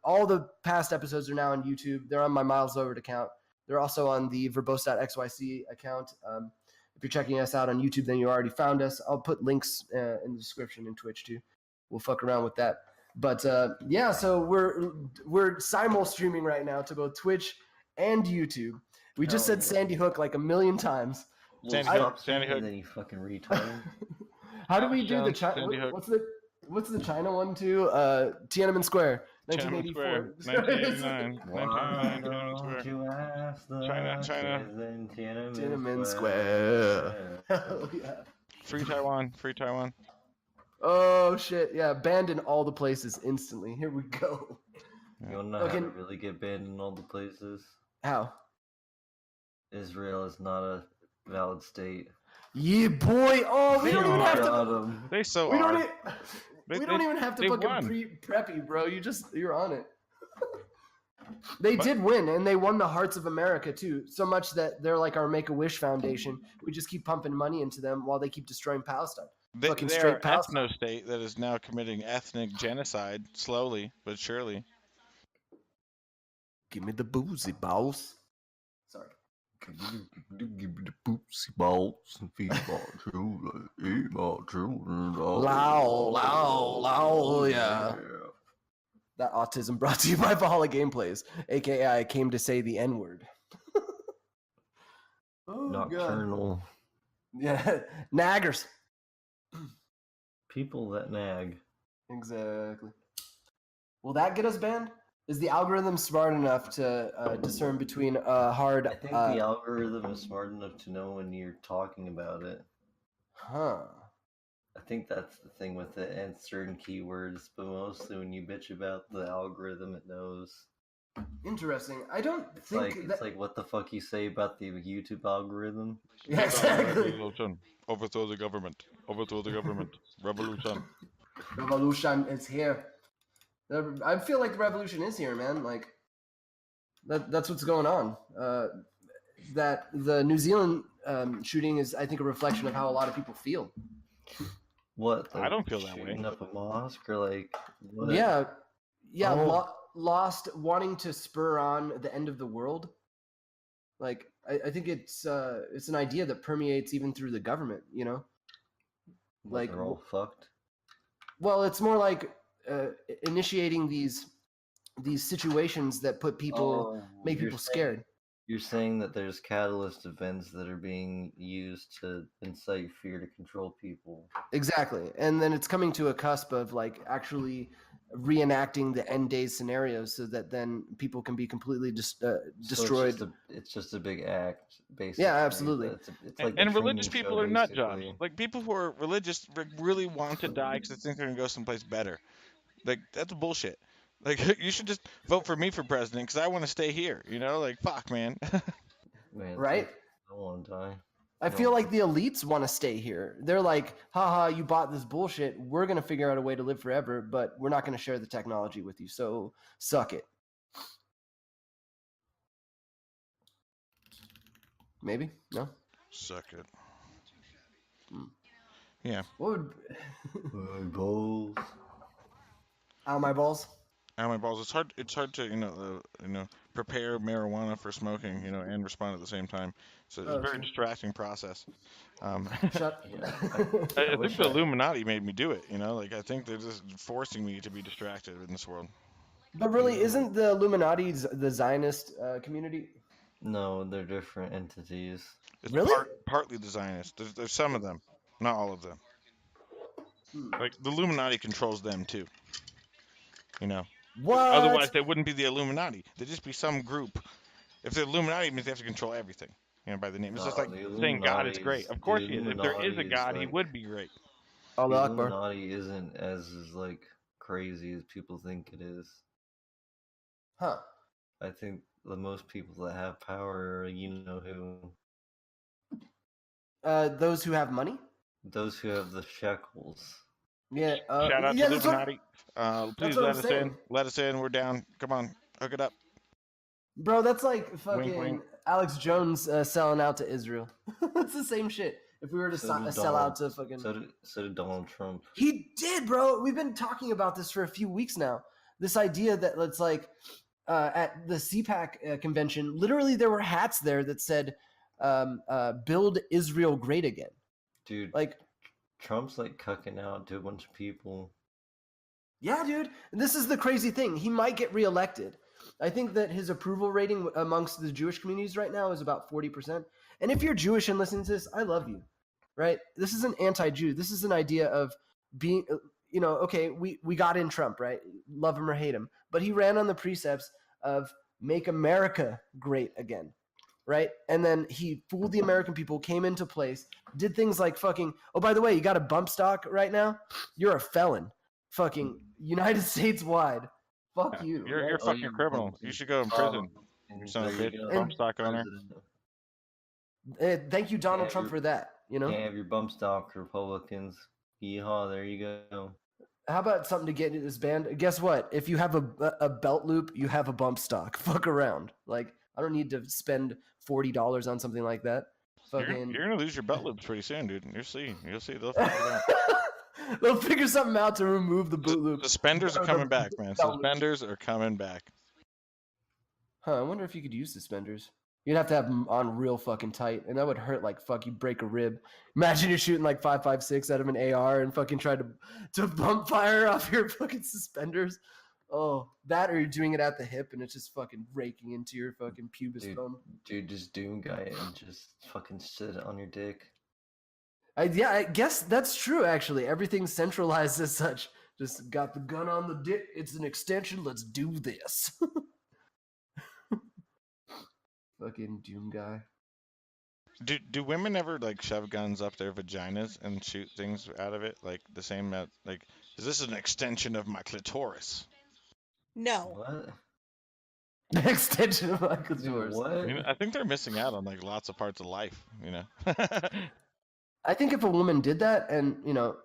all the past episodes are now on YouTube. They're on my Miles Lowered account. They're also on the Verbose.xyz account. If you're checking us out on YouTube, then you already found us. I'll put links in the description and Twitch too. We'll fuck around with that. But yeah, so we're simul streaming right now to both Twitch and YouTube. We just Hell said yeah. Sandy Hook like a million times. Well, Sandy stop Hook, saying Sandy it Hook. then, you fucking retard. How do we Alex do the Jones, China? Sandy Hook. What's the China one too? Tiananmen Square, Tiananmen 1984. Square, 1989. Why 1989, Tiananmen don't Square. you ask the China. kids in Tiananmen Tiananmen Square. Hell yeah. Free Taiwan, free Taiwan. Oh shit! Yeah, banned in all the places instantly. Here we go. You wanna know Okay. how to really get banned in all the places? How? Israel is not a valid state. Yeah, boy. Oh, we They don't even have Got to. 'em. They so We are. don't. They- We don't even have to they fucking won. prep you, bro. You're on it. They What? did win, and they won the hearts of America too. So much that they're like our Make-A-Wish Foundation. We just keep pumping money into them while they keep destroying Palestine. Fucking They straight are Palestine. ethno-state that is now committing ethnic genocide, slowly but surely. Give me the boozy balls. Sorry. Give me the poopsie balls and feed my children, eat my children. Low, yeah. That autism brought to you by Valhalla Gameplays, aka I came to say the N-word. Oh, God. Nocturnal. Yeah, naggers. People that nag. Exactly. Will that get us banned? Is the algorithm smart enough to discern between hard? I think the algorithm is smart enough to know when you're talking about it. Huh. I think that's the thing with it and certain keywords, but mostly when you bitch about the algorithm, it knows. Interesting. I don't It's think like it's like what the fuck you say about the YouTube algorithm. Yeah, exactly. Revolution. Overthrow the government. Overthrow the government. Revolution. Revolution is here. I feel like the revolution is here, man. Like that's what's going on. That the New Zealand shooting is, I think, a reflection of how a lot of people feel. What? I don't feel that shooting way. up a mosque or like? What? Yeah, Oh. lost wanting to spur on the end of the world. Like I think it's an idea that permeates even through the government. You know, Like they're all fucked. well, it's more like initiating these situations that put people make people scared. You're saying that there's catalyst events that are being used to incite fear to control people. Exactly, and then it's coming to a cusp of like actually reenacting the end days scenarios, so that then people can be completely destroyed. So it's just a big act, basically. Yeah, absolutely. It's like And the religious training people show, are nut jobs. basically. Like people who are religious really want to die because they think they're gonna go someplace better. Like that's bullshit. Like you should just vote for me for president because I want to stay here. You know, like fuck, man. Man, it's Right? like, I don't want to die. I feel like the elites want to stay here. They're like, haha, you bought this bullshit. We're going to figure out a way to live forever, but we're not going to share the technology with you. So suck it. Maybe? No? Suck it. Hmm. Yeah. What would... Balls. Ow, my balls? Ow, my balls. It's hard to prepare marijuana for smoking, and respond at the same time. So it's a very true. distracting process. Shut. Yeah, I wish think the I- Illuminati made me do it. Like I think they're just forcing me to be distracted in this world. But really, isn't the Illuminati the Zionist community? No, they're different entities. It's Really? partly the Zionists. There's some of them, not all of them. Hmm. Like the Illuminati controls them too. What? Otherwise, they wouldn't be the Illuminati. They'd just be some group. If they're Illuminati, it means they have to control everything. By the name. It's just No, like the saying God is Illuminati great. is- Of course the he is. If there is a Illuminati is God, he like- would be great. Allah The Akbar. Illuminati isn't as like crazy as people think it is. Huh. I think the most people that have power are, you know who? Those who have money? Those who have the shekels. Yeah. Shout out yeah, to that's what- Illuminati. Please what let I'm us saying. in. Let us in. We're down. Come on, hook it up. Bro, that's like fucking wink. Alex Jones selling out to Israel. It's the same shit. If we were to So did sell out to fucking... So did Donald Trump. He did, bro. We've been talking about this for a few weeks now. This idea that it's like at the CPAC convention, literally there were hats there that said build Israel great again. Dude, Like, Trump's like cucking out to a bunch of people. yeah, dude. And this is the crazy thing. He might get reelected. I think that his approval rating amongst the Jewish communities right now is about 40%. And if you're Jewish and listening to this, I love you, right? This is an anti-Jew. This is an idea of being, okay, we got in Trump, right? Love him or hate him. But he ran on the precepts of make America great again, right? And then he fooled the American people, came into place, did things like fucking, oh, by the way, you got a bump stock right now? You're a felon. Fucking United States wide. Fuck you. You're right? a fucking criminal. You should go in prison. You son of a bitch, bump stock owner. Thank you, Donald Trump, for that. Can't have your bump stock Republicans. Yeehaw, there you go. How about something to get into this band? Guess what? If you have a belt loop, you have a bump stock. Fuck around. Like, I don't need to spend $40 on something like that. Fucking... You're gonna lose your belt loops pretty soon, dude. You'll see. They'll figure it out. They'll figure something out to remove the boot loop. Suspenders are coming back, man. Suspenders are coming back. Huh, I wonder if you could use suspenders. You'd have to have them on real fucking tight, and that would hurt like fuck. You break a rib. Imagine you're shooting like 5.56 out of an AR and fucking try to bump fire off your fucking suspenders. Oh, that or you're doing it at the hip and it's just fucking raking into your fucking pubis bone. Dude, just doom guy it and just fucking sit on your dick. Yeah, I guess that's true, actually. Everything's centralized as such. Just got the gun on the dick. It's an extension. Let's do this. Fucking doom guy. Do women ever like shove guns up their vaginas and shoot things out of it? Like the same, like, is this an extension of my clitoris? No. What? The extension of my clitoris. What? I think they're missing out on like lots of parts of life, I think if a woman did that, and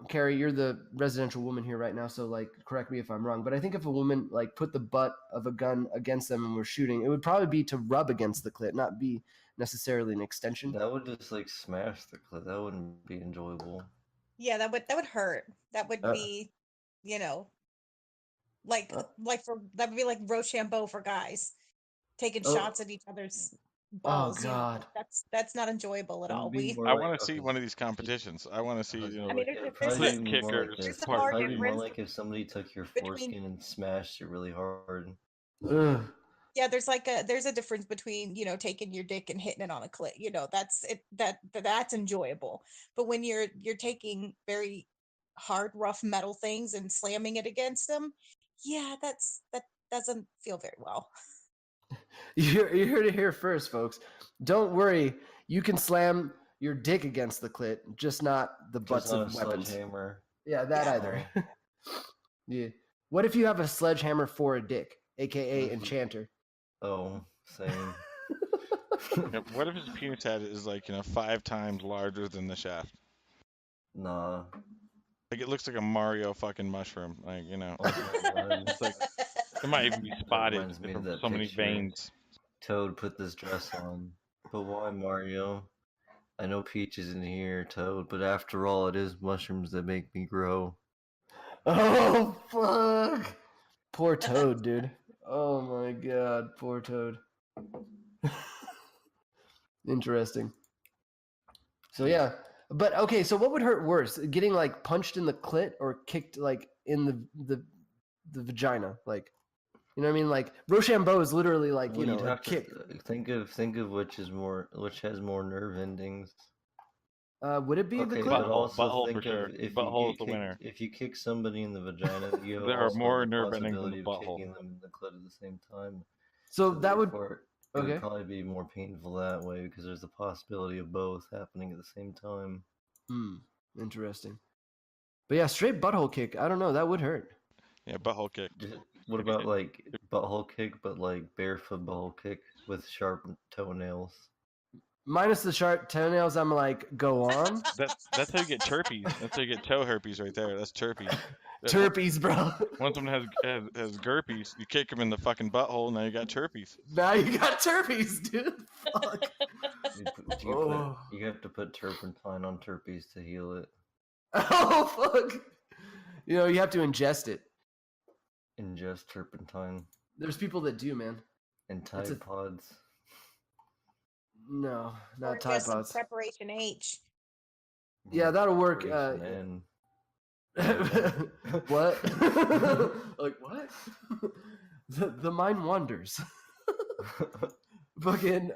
Carrie, you're the residential woman here right now, so like, correct me if I'm wrong, but I think if a woman like put the butt of a gun against them and we're shooting, it would probably be to rub against the clit, not be necessarily an extension. That would just like smash the clit. That wouldn't be enjoyable. Yeah, that would hurt. That would be, like that would be like Rochambeau for guys, taking shots at each other's balls. Oh God, that's not enjoyable at all. I want to see one of these competitions. I want to see, I mean, clit kickers. There's a Probably hard be more difference like if somebody took your foreskin and smashed it really hard. Ugh. Yeah, there's a difference between taking your dick and hitting it on a clit. That's it. That's enjoyable. But when you're taking very hard, rough metal things and slamming it against them, yeah, that doesn't feel very well. You heard it here first, folks. Don't worry, you can slam your dick against the clit, just not the butts of weapons. Sledgehammer. Yeah, that either. Yeah. What if you have a sledgehammer for a dick, aka enchanter? Oh, same. What if his penis head is like 5 times larger than the shaft? Nah. Like it looks like a Mario fucking mushroom. Like It's like it might even be spotted reminds me of from that so many picture. veins. Toad put this dress on. But why, Mario? I know Peach isn't here, Toad, but after all, it is mushrooms that make me grow. Oh, fuck. Poor Toad, dude. Oh my God, poor Toad. Interesting. So yeah, but okay. So what would hurt worse, getting like punched in the clit or kicked like in the vagina? Like, you know what I mean? Like Rochambeau is literally like Well, you'd a have to kick. think of which has more nerve endings. Would it be the Okay, clit? but also Butthole think for sure. of if Butthole you is the kick, winner. if you kick somebody in the vagina, you There are also more have the nerve endings in possibility the of butthole. kicking them in the clit at the same time. So that would therefore, it okay. would probably be more painful that way because there's the possibility of both happening at the same time. Interesting. But yeah, straight butthole kick. I don't know. That would hurt. Yeah, butthole kick. What about like butthole kick, but like barefoot butthole kick with sharp toenails? Minus the sharp toenails, I'm like, go on. That's how you get terpenes. That's how you get toe herpes right there. That's terpenes. Terpenes, bro. Once someone has gerpies, you kick them in the fucking butthole, now you got terpenes. Now you got terpenes, dude. Fuck. You have to put turpentine on terpenes to heal it. Oh, fuck. You have to ingest it. Ingest turpentine. There's people that do, man. And Tide Pods. No, Or not Tide just some Pods. Preparation H. Yeah, that'll work. Preparation N. What? Like, what? The mind wanders. Fucking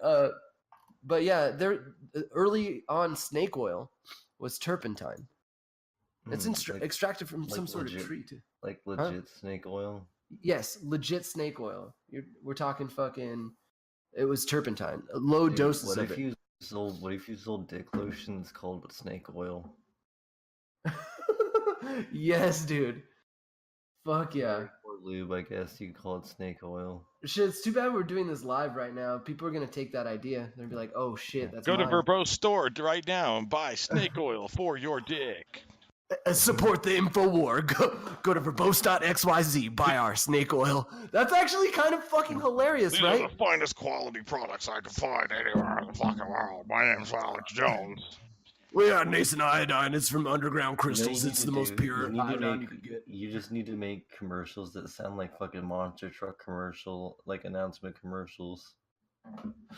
but yeah, there early on snake oil was turpentine. It's extracted from some sort of tree too. Like legit snake oil. Yes, legit snake oil. We're talking fucking. It was turpentine. Low Dude, doses what of if it. what if you sold dick lotions called snake oil? Yes, dude. Fuck yeah. Or lube, I guess you could call it snake oil. Shit, it's too bad we're doing this live right now. People are gonna take that idea. They'll be like, "Oh shit, that's Go mine." to Verbose store right now and buy snake oil for your dick. Support the InfoWar. Go to verbose.xyz. Buy our snake oil. That's actually kind of fucking hilarious, These right? are the finest quality products I can find anywhere in the fucking world. My name's Alex Jones. We got Nason iodine. It's from underground You know what crystals. you It's need the to most do? pure You need to iodine make. you could get. You just need to make commercials that sound like fucking monster truck commercial, like announcement commercials.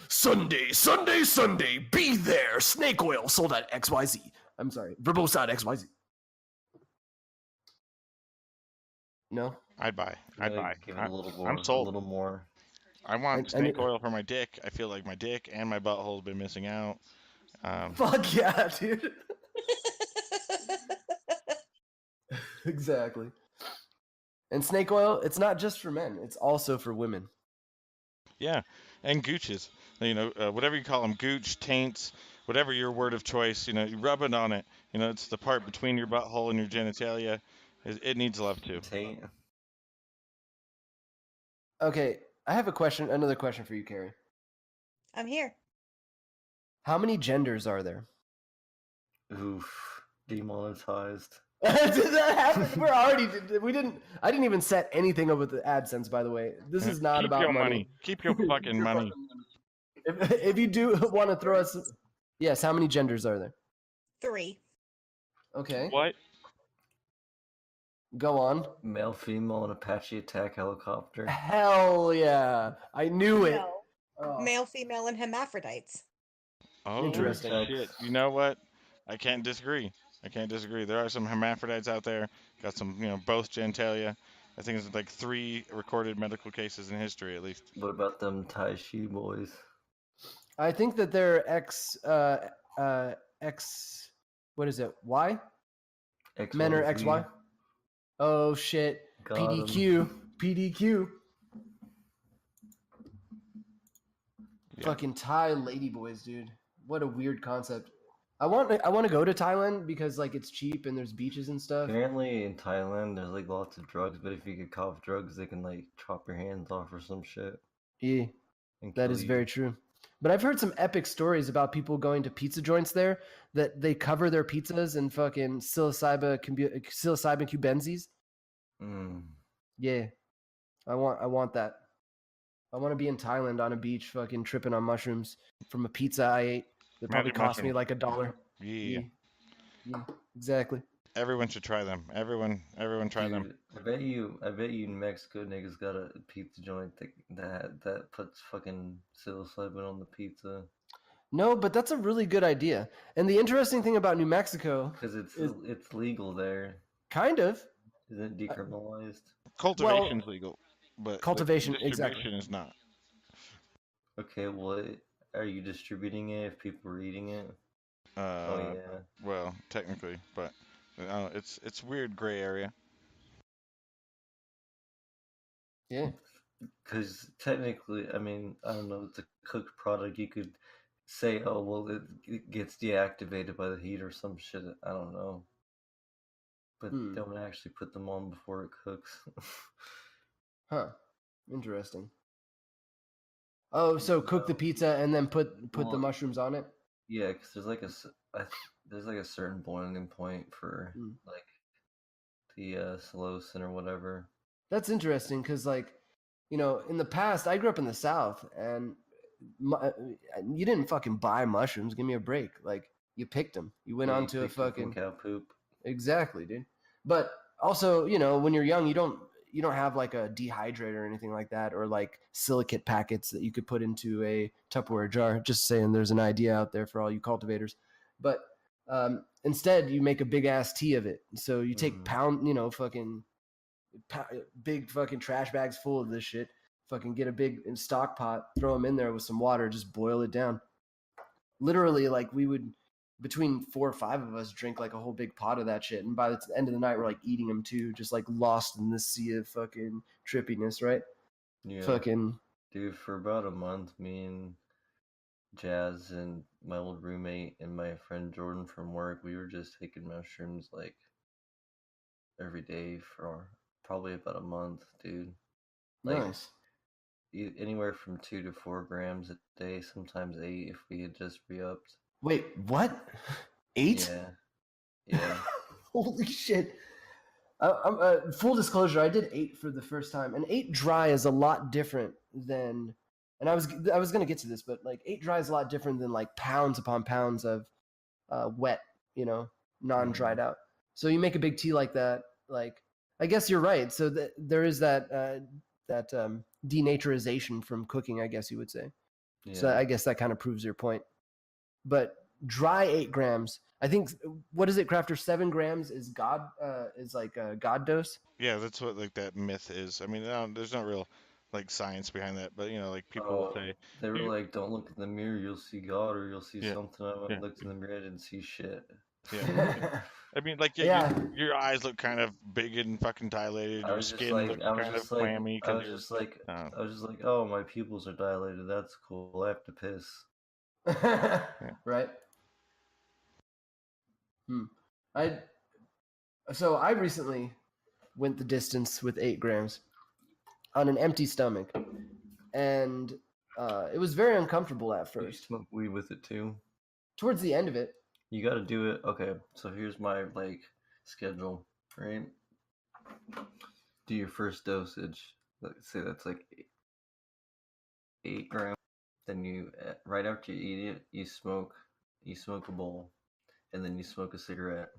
Sunday, Sunday, Sunday. Be there. Snake oil sold at XYZ. I'm sorry, verbose.xyz. No. I'd buy. I'd buy. Give it a little more. I'm sold. A little more. I want I snake need- oil for my dick. I feel like my dick and my butthole have been missing out. Fuck yeah, dude. Exactly. And snake oil, it's not just for men. It's also for women. Yeah, and gooches. You know, whatever you call them, gooch, taints, whatever your word of choice. You know, you rub it on it. You know, it's the part between your butthole and your genitalia. It needs love too. Taint. Okay, I have a question. Another question for you, Carrie. I'm here. How many genders are there? Oof. Demonetized. Did that happen? We're already. We didn't. I didn't even set anything up with the AdSense. By the way, this is not Keep about your money. Keep your fucking money. If you do want to throw us, yes. How many genders are there? 3. Okay. What? Go on. Male, female, and Apache attack helicopter. Hell yeah! I knew it. No. Oh. Male, female, and hermaphrodites. Oh, Interesting. shit. You know what? I can't disagree. There are some hermaphrodites out there. Got some, you know, both genitalia. I think it's like 3 recorded medical cases in history, at least. What about them Tai Chi boys? I think that they're X. What is it? Y? Men are XYZ. XY. Oh shit. Got PDQ. PDQ. Yeah. Fucking Thai ladyboys, dude. What a weird concept. I want to go to Thailand because like it's cheap and there's beaches and stuff. Apparently in Thailand there's like lots of drugs, but if you get caught with drugs, they can like chop your hands off or some shit. Yeah, and that kill is you. very true. But I've heard some epic stories about people going to pizza joints there that they cover their pizzas in fucking psilocybin cubensis. Mm. Yeah, I want that. I want to be in Thailand on a beach, fucking tripping on mushrooms from a pizza I ate. That probably Magic cost me mushroom. like $1. Yeah. Yeah, exactly. Everyone should try them. Everyone try them. Dude, I bet you in Mexico niggas got a pizza joint that puts fucking psilocybin on the pizza. No, but that's a really good idea. And the interesting thing about New Mexico, Because it's legal there. kind of, Isn't it decriminalized? Cultivation's legal, but cultivation, distribution is not. Okay, what are you distributing it if people are eating it? Oh yeah. Well, technically, but it's weird gray area. yeah. Because technically, I mean, I don't know, it's a cooked product. You could say, oh, well, it gets deactivated by the heat or some shit. I don't know. But don't actually put them on before it cooks. Huh. Interesting. Oh, so cook the pizza and then put the mushrooms on it? Yeah, because there's like a certain boiling point for like the psilocin or whatever. That's interesting because, like, you know, in the past, I grew up in the South, and you didn't fucking buy mushrooms. Give me a break. Like, you picked them. You went on to a fucking cow poop. Exactly, dude. But also, you know, when you're young, you don't have like a dehydrator or anything like that, or like silicate packets that you could put into a Tupperware jar. Just saying, there's an idea out there for all you cultivators. But instead, you make a big ass tea of it. So you take fucking big fucking trash bags full of this shit. Fucking get a big stock pot, throw them in there with some water, just boil it down. Literally, like we would, between 4 or 5 of us, drink like a whole big pot of that shit, and by the end of the night, we're like eating them too, just like lost in the sea of fucking trippiness, right? Yeah. Fucking Dude, for about a month, me and Jazz and my old roommate and my friend Jordan from work, we were just taking mushrooms like every day for probably about a month, dude. Like nice. anywhere from 2 to 4 grams a day, sometimes 8 if we had just re-upped. Wait, what? 8? Yeah, yeah. Holy shit. Full disclosure, I did 8 for the first time, and 8 dry is a lot different than. And I was gonna get to this, but like 8 dry is a lot different than like pounds upon pounds of wet, non-dried out. So you make a big tea like that, like I guess you're right. So there is that denaturization from cooking, I guess you would say. Yeah. So I guess that kind of proves your point. But dry 8 grams. I think what is it, Crafter? 7 grams is like a God dose. Yeah, that's what like that myth is. I mean, there's no real like science behind that, but like people will say they were like, "Don't look in the mirror, you'll see God, or you'll see something." I looked in the mirror, I didn't see shit. Yeah. I mean, like, your eyes look kind of big and fucking dilated. Your skin looks kind of clammy. I was just like, oh, my pupils are dilated. That's cool. I have to piss. Right. So I recently went the distance with 8 grams on an empty stomach, and it was very uncomfortable at first. You smoke weed with it too? Towards the end of it. You got to do it. Okay, so here's my schedule, right? Do your first dosage. Let's say that's like 8 grams. Then you, right after you eat it, you smoke a bowl, and then you smoke a cigarette,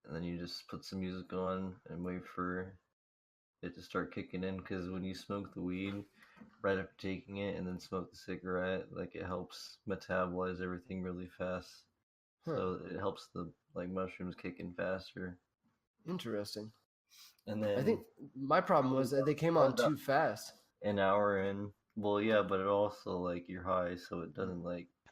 and then you just put some music on and wait for it to start kicking in. Because when you smoke the weed right after taking it and then smoke the cigarette, like it helps metabolize everything really fast. So it helps the mushrooms kick in faster. Interesting. And then I think my problem was that they came on too fast. An hour in. Well, yeah, but it also you're high, so it doesn't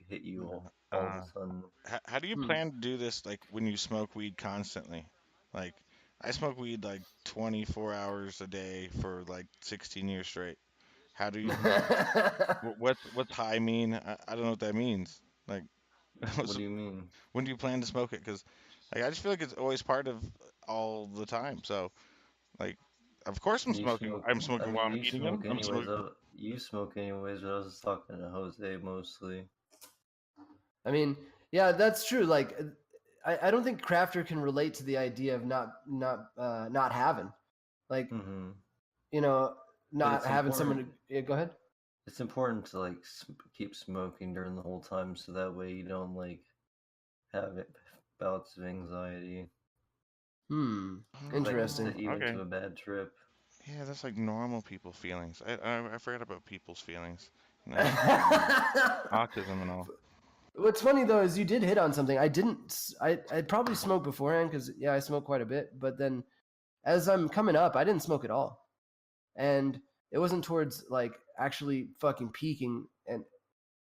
hit you all of a sudden. How do you plan to do this when you smoke weed constantly? Like I smoke weed 24 hours a day for 16 years straight. How do you what's high mean? I don't know what that means. What do you mean? When do you plan to smoke it? Because I just feel like it's always part of all the time. So of course I'm smoking. I'm smoking while I'm eating them. You smoke anyways, but I was just talking to Jose mostly. I mean, yeah, that's true. I don't think Crafter can relate to the idea of not having, not having someone to go ahead. It's important to keep smoking during the whole time, so that way you don't have bouts of anxiety. Interesting. Set you into a bad trip. Yeah, that's normal people feelings. I forgot about people's feelings. Autism and all. What's funny though is you did hit on something. I probably smoked beforehand because I smoked quite a bit, but then as I'm coming up, I didn't smoke at all, and it wasn't towards actually fucking peaking, and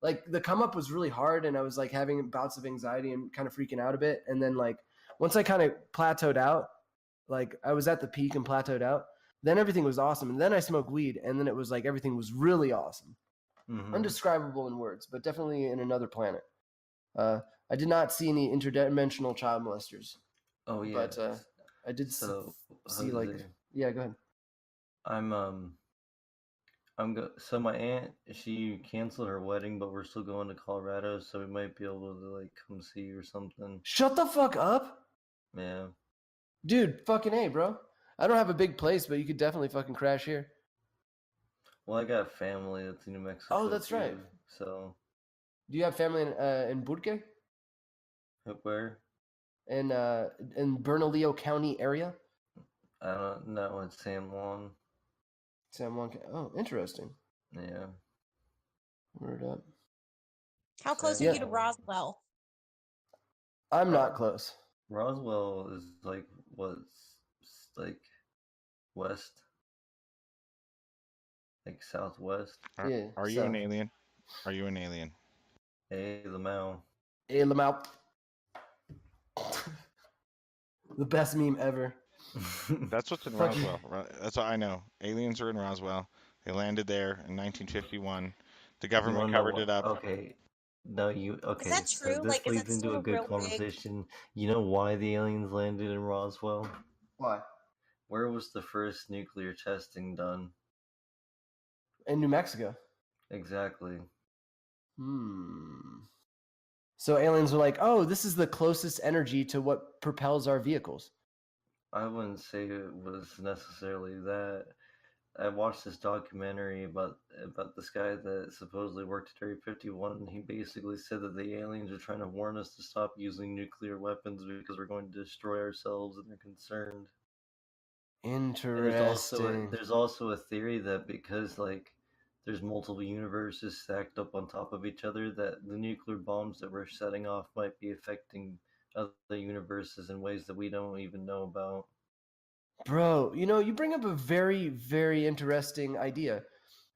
the come up was really hard, and I was having bouts of anxiety and kind of freaking out a bit, and then once I kind of plateaued out, I was at the peak and plateaued out, then everything was awesome, and then I smoked weed, and then it was everything was really awesome. Undescribable in words, but definitely in another planet. I did not see any interdimensional child molesters. Oh yeah, but I did see yeah. Go ahead. So my aunt, she canceled her wedding, but we're still going to Colorado, so we might be able to come see you or something. Shut the fuck up. Yeah. Dude, fucking A, bro. I don't have a big place, but you could definitely fucking crash here. Well, I got family that's in New Mexico. Oh, that's right. So. Do you have family in Burque? Where? In Bernalillo County area? I don't know. It's San Juan. San Juan. Oh, interesting. Yeah. Word up. How close are you to Roswell? I'm not close. Roswell is west, like southwest. Yeah. Are you an alien? Are you an alien? Hey, Lamau. Hey, Lamau. The best meme ever. That's what's in Fucking- Roswell. That's what I know. Aliens are in Roswell. They landed there in 1951. The government covered it up. Okay. No, you okay? that So true? this Like, is leads it into still a good real big? conversation. You know why the aliens landed in Roswell? Why? Where was the first nuclear testing done? In New Mexico. Exactly. So aliens were like, "Oh, this is the closest energy to what propels our vehicles." I wouldn't say it was necessarily that. I watched this documentary about this guy that supposedly worked at Area 51, and he basically said that the aliens are trying to warn us to stop using nuclear weapons because we're going to destroy ourselves, and they're concerned. Interesting. There's also a theory that because there's multiple universes stacked up on top of each other, that the nuclear bombs that we're setting off might be affecting other universes in ways that we don't even know about. Bro, you bring up a very, very interesting idea.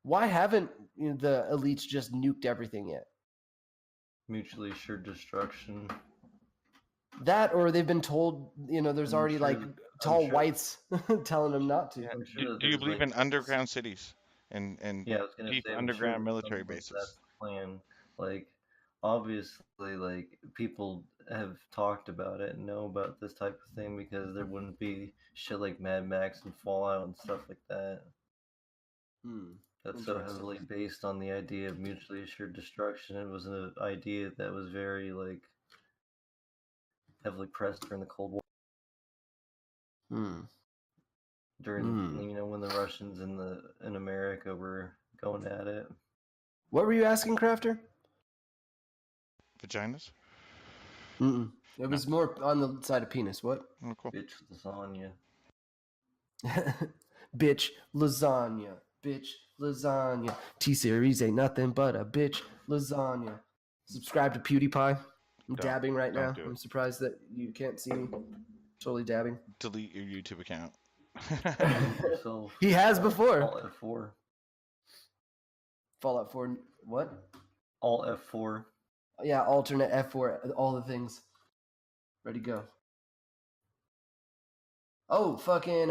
Why haven't the elites just nuked everything yet? Mutually assured destruction. That, or they've been told, there's I'm already sure- tall sure- whites telling them not to. Yeah. I'm sure that Do you there's, believe in underground cities and Yeah, I was gonna deep say, I'm underground sure military that's bases? the plan. Like, obviously, people have talked about it and know about this type of thing because there wouldn't be shit like Mad Max and Fallout and stuff like that. That's so Interesting. heavily based on the idea of mutually assured destruction. It was an idea that was very heavily pressed during the Cold War. During when the Russians in America were going at it. What were you asking, Crafter? Vaginas? It was more on the side of penis. What? Oh, cool. Bitch lasagna. Bitch lasagna. Bitch lasagna. T-Series ain't nothing but a bitch lasagna. Subscribe to PewDiePie. I'm dabbing right now. do it. I'm surprised that you can't see me. Totally dabbing. Delete your YouTube account. Yourself. He has before. Alt F4. Fallout 4. What? Alt F4. Yeah, alternate F4. All the things. Ready, go. Oh, fucking.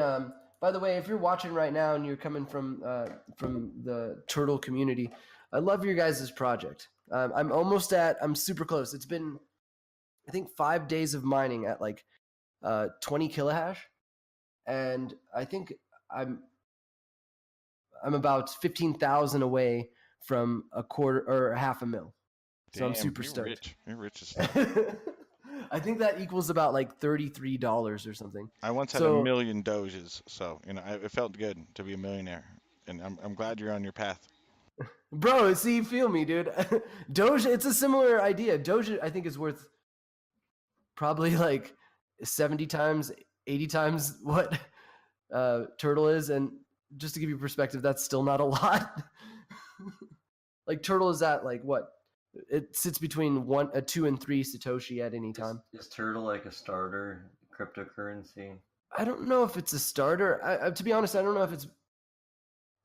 By the way, if you're watching right now and you're coming from the turtle community, I love your guys' project. I'm super close. It's been, I think, 5 days of mining at 20 kilohash, and I think I'm about 15,000 away from a quarter or half a mil. So I'm super stoked. Rich. You're rich as fuck. I think that equals about $33 or something. I once had So- 1 million doges, so it felt good to be a millionaire, and I'm glad you're on your path. Bro, see, you feel me, dude. Doge, it's a similar idea. Doge, I think, is worth probably 70 times, 80 times what Turtle is. And just to give you perspective, that's still not a lot. Turtle is at what? It sits between 2 and 3 Satoshi at any time. Is Turtle like a starter cryptocurrency? I don't know if it's a starter. To be honest, I don't know if it's.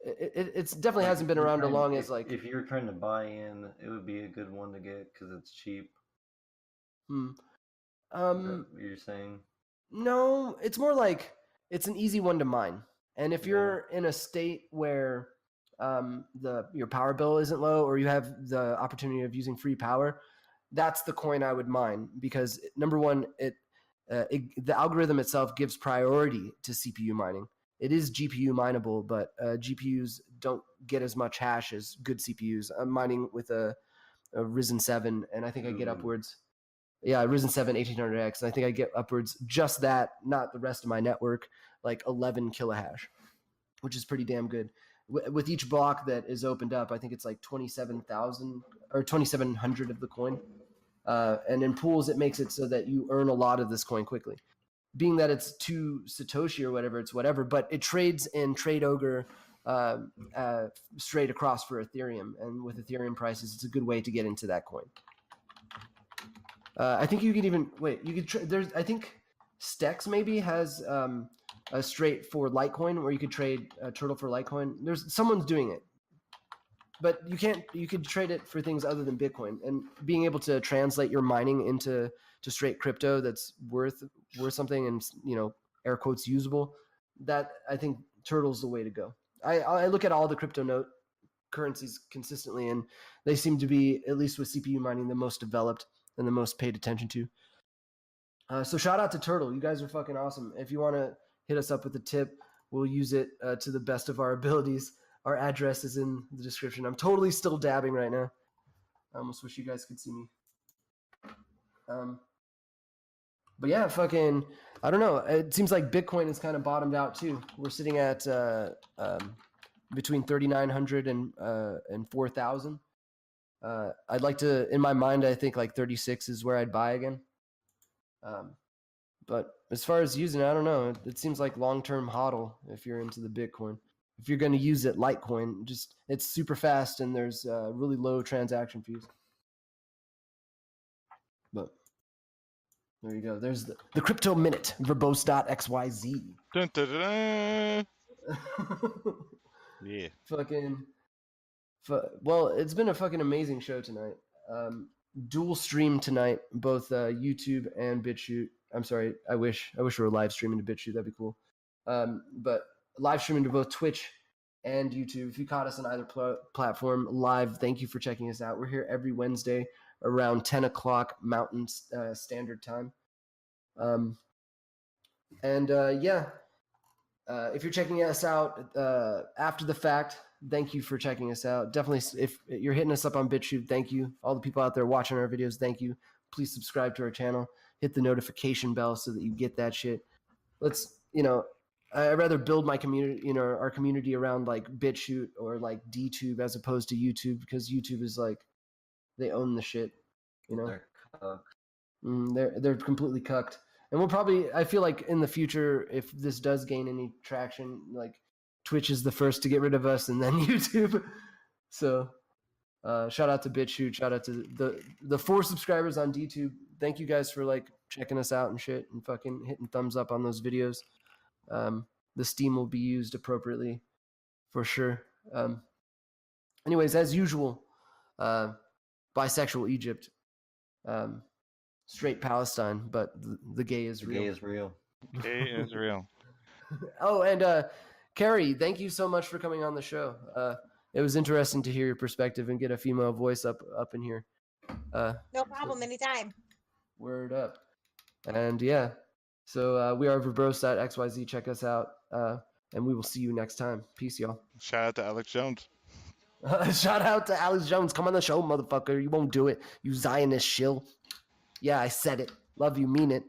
It's definitely hasn't been around as long as If you were trying to buy in, it would be a good one to get because it's cheap. Is that what you're saying? No, it's more like it's an easy one to mine. And if you're in a state where your power bill isn't low, or you have the opportunity of using free power, that's the coin I would mine, because number one, the algorithm itself gives priority to CPU mining. It is GPU mineable, but GPUs don't get as much hash as good CPUs. I'm mining with a Ryzen 7, and I think I get upwards. Yeah, Ryzen 7 1800X, and I think I get upwards just that, not the rest of my network, 11 kilohash, which is pretty damn good. With each block that is opened up, I think it's 27,000 or 2,700 of the coin. And in pools, it makes it so that you earn a lot of this coin quickly. Being that it's 2 Satoshi or whatever, it's whatever, but it trades in Trade Ogre straight across for Ethereum. And with Ethereum prices, it's a good way to get into that coin. I think you could even, I think Stex maybe has straight for Litecoin, where you could trade Turtle for Litecoin. Someone's doing it, but you can't. You could trade it for things other than Bitcoin, and being able to translate your mining into straight crypto that's worth something, and air quotes usable. That I think Turtle's the way to go. I look at all the crypto currencies consistently, and they seem to be, at least with CPU mining, the most developed and the most paid attention to. So shout out to Turtle. You guys are fucking awesome. If you want to hit us up with a tip, we'll use it to the best of our abilities. Our address is in the description. I'm totally still dabbing right now. I almost wish you guys could see me. But yeah, fucking, I don't know. It seems like Bitcoin is kind of bottomed out too. We're sitting at between 3,900 and 4,000. I'd like to, in my mind, I think like 36 is where I'd buy again. But as far as using it, I don't know. It seems like long-term hodl if you're into the Bitcoin. If you're going to use it, Litecoin, it's super fast and there's really low transaction fees. But there you go. There's the crypto minute, verbose.xyz. Dun, dun, dun, dun. Yeah. Well, it's been a fucking amazing show tonight. Dual stream tonight, both YouTube and BitChute. I'm sorry, I wish we were live streaming to BitChute. That'd be cool. But live streaming to both Twitch and YouTube. If you caught us on either platform live, thank you for checking us out. We're here every Wednesday around 10 o'clock Mountain Standard Time. If you're checking us out after the fact, thank you for checking us out. Definitely, if you're hitting us up on BitChute, thank you. All the people out there watching our videos, thank you. Please subscribe to our channel. Hit the notification bell so that you get that shit. I'd rather build my community, our community around like BitChute or like DTube as opposed to YouTube, because YouTube is like, they own the shit, They're cucked. They're completely cucked. And we'll probably, I feel like in the future, if this does gain any traction, like Twitch is the first to get rid of us and then YouTube. So shout out to BitChute. Shout out to the 4 subscribers on DTube. Thank you guys for like checking us out and shit and fucking hitting thumbs up on those videos. The Steam will be used appropriately for sure. Anyways, as usual, bisexual Egypt. Straight Palestine, but the gay is real. Gay is real. Gay is real. Oh, and Carrie, thank you so much for coming on the show. It was interesting to hear your perspective and get a female voice up in here. No problem, anytime. Word up. And yeah, so we are verbose.xyz. Check us out, and we will see you next time. Peace, y'all. Shout out to Alex Jones. Shout out to Alex Jones. Come on the show, motherfucker. You won't do it. You Zionist shill. Yeah, I said it. Love you, mean it.